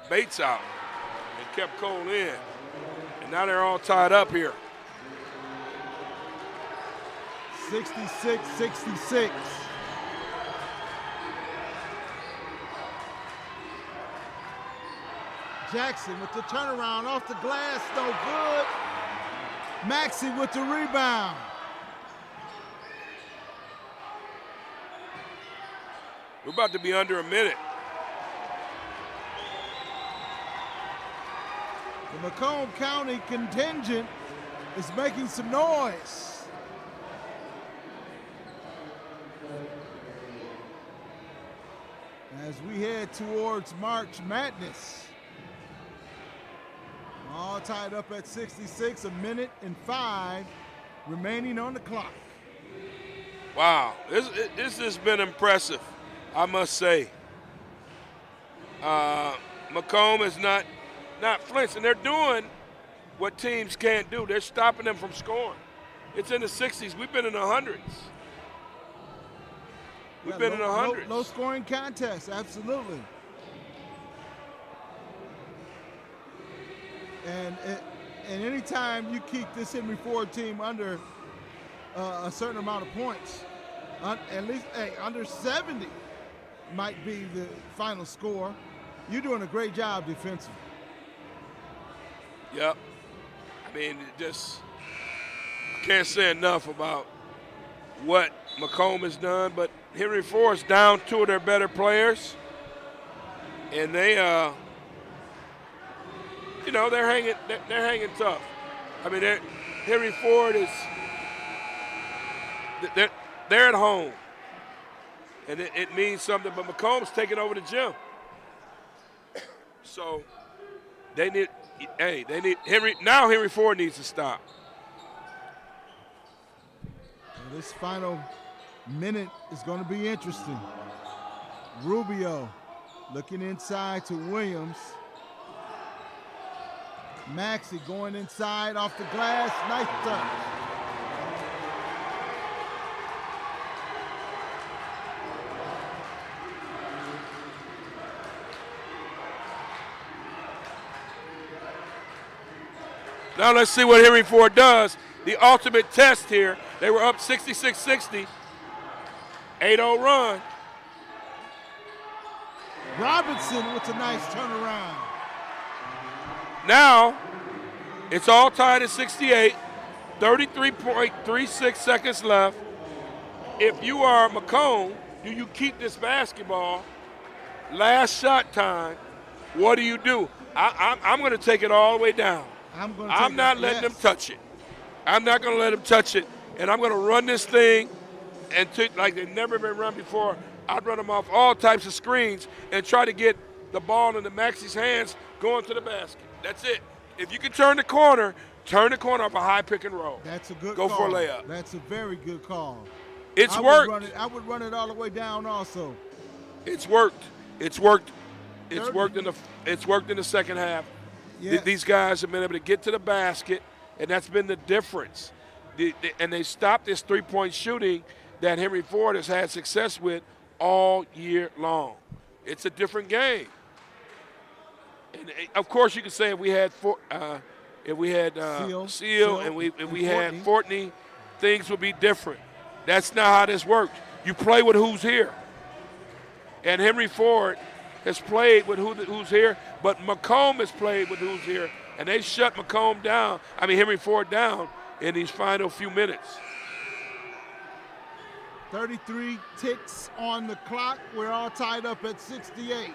Bates out and kept Cole in. And now they're all tied up here. 66-66. Jackson with the turnaround off the glass, no good. Maxey with the rebound. We're about to be under a minute. The Macomb County contingent is making some noise. As we head towards March Madness. All tied up at 66, 1:05 remaining on the clock. Wow, this has been impressive, I must say. Macomb is not flinching. They're doing what teams can't do. They're stopping them from scoring. It's in the 60s. We've been in the hundreds. We've been in the hundreds. Low scoring contest, absolutely. And And anytime you keep this Henry Ford team under a certain amount of points, at least under 70 might be the final score, you're doing a great job defensively. Yep. I mean, just can't say enough about what Macomb has done, but Henry Ford's down two of their better players, and they, they're hanging tough. I mean, Henry Ford is they're at home, and it means something. But Macomb's taking over the gym, so they need Henry Ford needs to stop. And this final minute is going to be interesting. Rubio looking inside to Williams. Maxey going inside off the glass. Nice touch. Now let's see what Henry Ford does. The ultimate test here. They were up 66-60. 8-0 run. Robinson with a nice turnaround. Now, it's all tied at 68. 33.36 seconds left. If you are Macomb, do you keep this basketball? Last shot time. What do you do? I'm going to take it all the way down. I'm not letting them touch it. I'm not going to let them touch it. And I'm going to run this thing like they've never been run before. I'd run them off all types of screens and try to get the ball into Maxey's hands going to the basket. That's it. If you can turn the corner off a high pick and roll. That's a good call. Go for a layup. That's a very good call. It's worked. I would run it all the way down also. It's worked. It's worked. It's worked in the second half. Yes. These guys have been able to get to the basket, and that's been the difference. And they stopped this three-point shooting that Henry Ford has had success with all year long. It's a different game. And of course, you could say if we had Seal and we had Fortney, things would be different. That's not how this works. You play with who's here. And Henry Ford has played with who's here, but Macomb has played with who's here, and they shut Henry Ford down in these final few minutes. 33 ticks on the clock. We're all tied up at 68.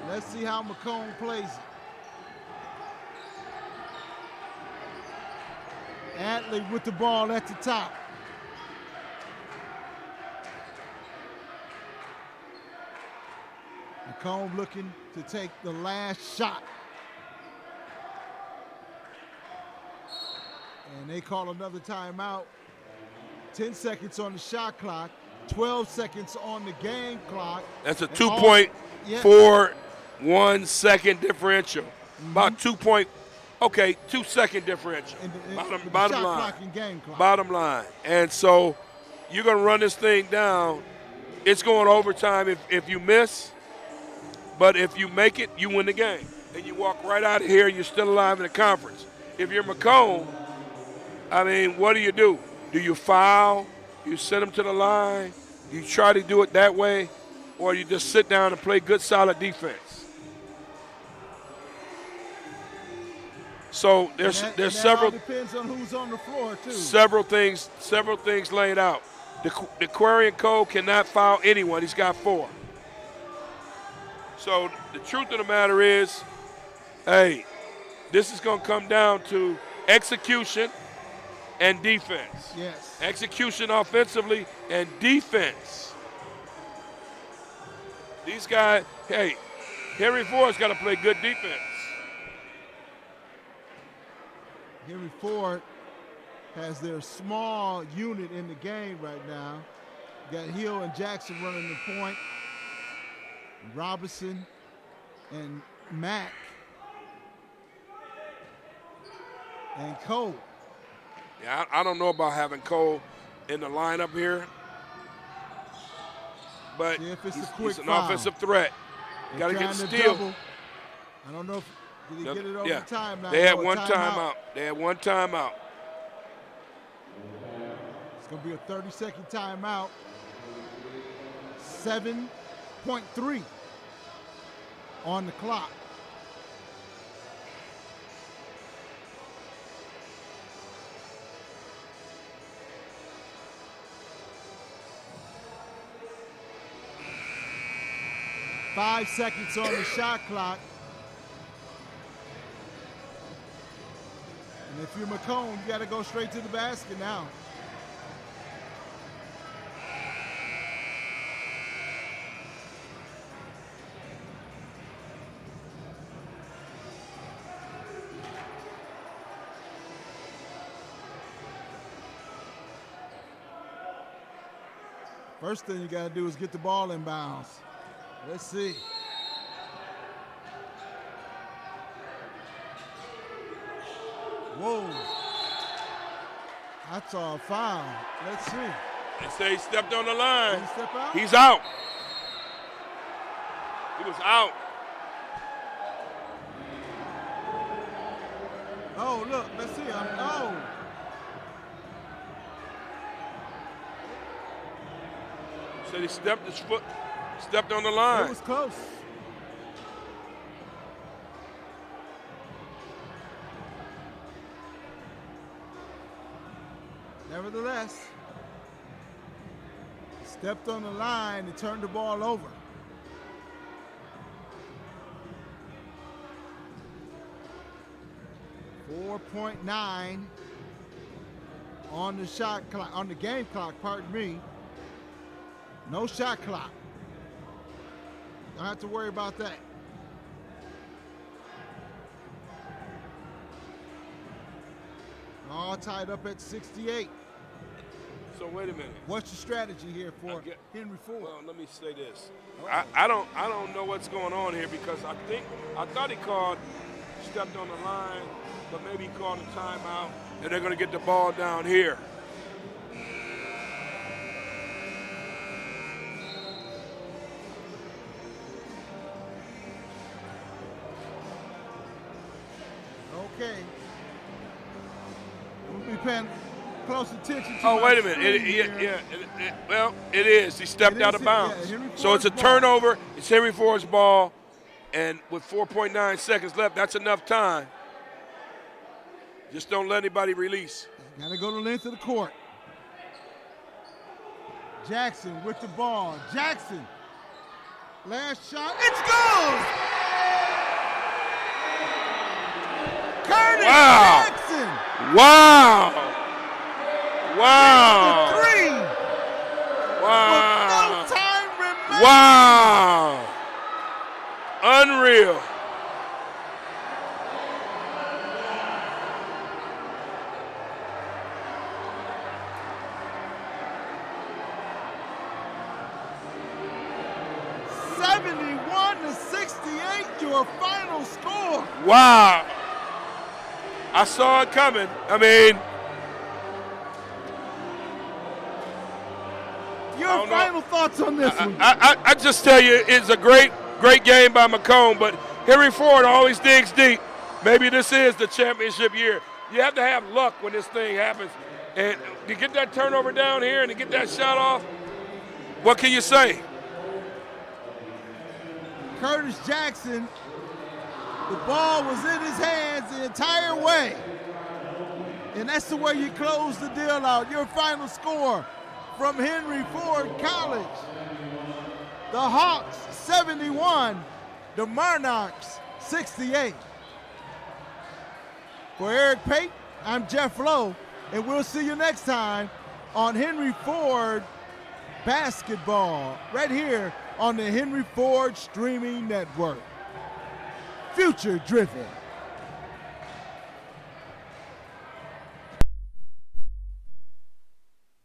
Let's see how Macomb plays it. Atley with the ball at the top. Macomb looking to take the last shot. And they call another timeout. 10 seconds on the shot clock, 12 seconds on the game clock. That's a 2.41 second differential. Mm-hmm. About 2 second differential. Bottom line. Clock and game clock. Bottom line. And so you're going to run this thing down. It's going overtime if you miss. But if you make it, you win the game. And you walk right out of here and you're still alive in the conference. If you're Macomb, what do? Do you foul? You send them to the line? You try to do it that way? Or you just sit down and play good, solid defense? So there's several. Depends on who's on the floor too. Several things laid out. The Aquarian Code cannot foul anyone. He's got 4. So the truth of the matter is, this is going to come down to execution and defense. Yes. Execution offensively and defense. These guys, Henry Ford's got to play good defense. Henry Ford has their small unit in the game right now. Got Hill and Jackson running the point. Robinson and Mack and Cole. Yeah, I don't know about having Cole in the lineup here, but if it's he's an offensive threat. Got to get steal. I don't know if did he get it over Yeah. time now. They had one timeout. They had one timeout. It's going to be a 30-second timeout. 7.3 on the clock. Five seconds on the shot clock. And if you're Macomb, you got to go straight to the basket now. First thing you got to do is get the ball in bounds. Let's see. Whoa. That's a foul. Let's see. They say he stepped on the line. Did he step out? He's out. He was out. Oh, look. Let's see. Oh. Said he stepped on the line. It was close. Nevertheless, stepped on the line and turned the ball over. .9 on the shot clock, on the game clock, pardon me. No shot clock. Don't have to worry about that. All tied up at 68. So wait a minute. What's your strategy here for Henry Ford? Well, let me say this. I don't know what's going on here because I thought he called, stepped on the line, but maybe he called a timeout, and they're going to get the ball down here. Okay. We'll be paying close attention to Oh, wait a minute. Well, it is. He stepped out of bounds. So it's a turnover. It's Henry Ford's ball. And with 4.9 seconds left, that's enough time. Just don't let anybody release. Got to go the length of the court. Jackson with the ball. Jackson. Last shot. It's good! Curtis Jackson. Wow. Wow. The three. Wow. With no time remaining. Wow. Unreal. Your final score. Wow. I saw it coming. I mean, your final thoughts on this one? I just tell you, it's a great game by Macomb, but Henry Ford always digs deep. Maybe this is the championship year. You have to have luck when this thing happens. And to get that turnover down here and to get that shot off, what can you say? Curtis Jackson, the ball was in his hands the entire way. And that's the way you close the deal out. Your final score from Henry Ford College. The Hawks 71, the Monarchs 68. For Eric Pate, I'm Jeff Lowe, and we'll see you next time on Henry Ford Basketball, right here on the Henry Ford Streaming Network. Future driven.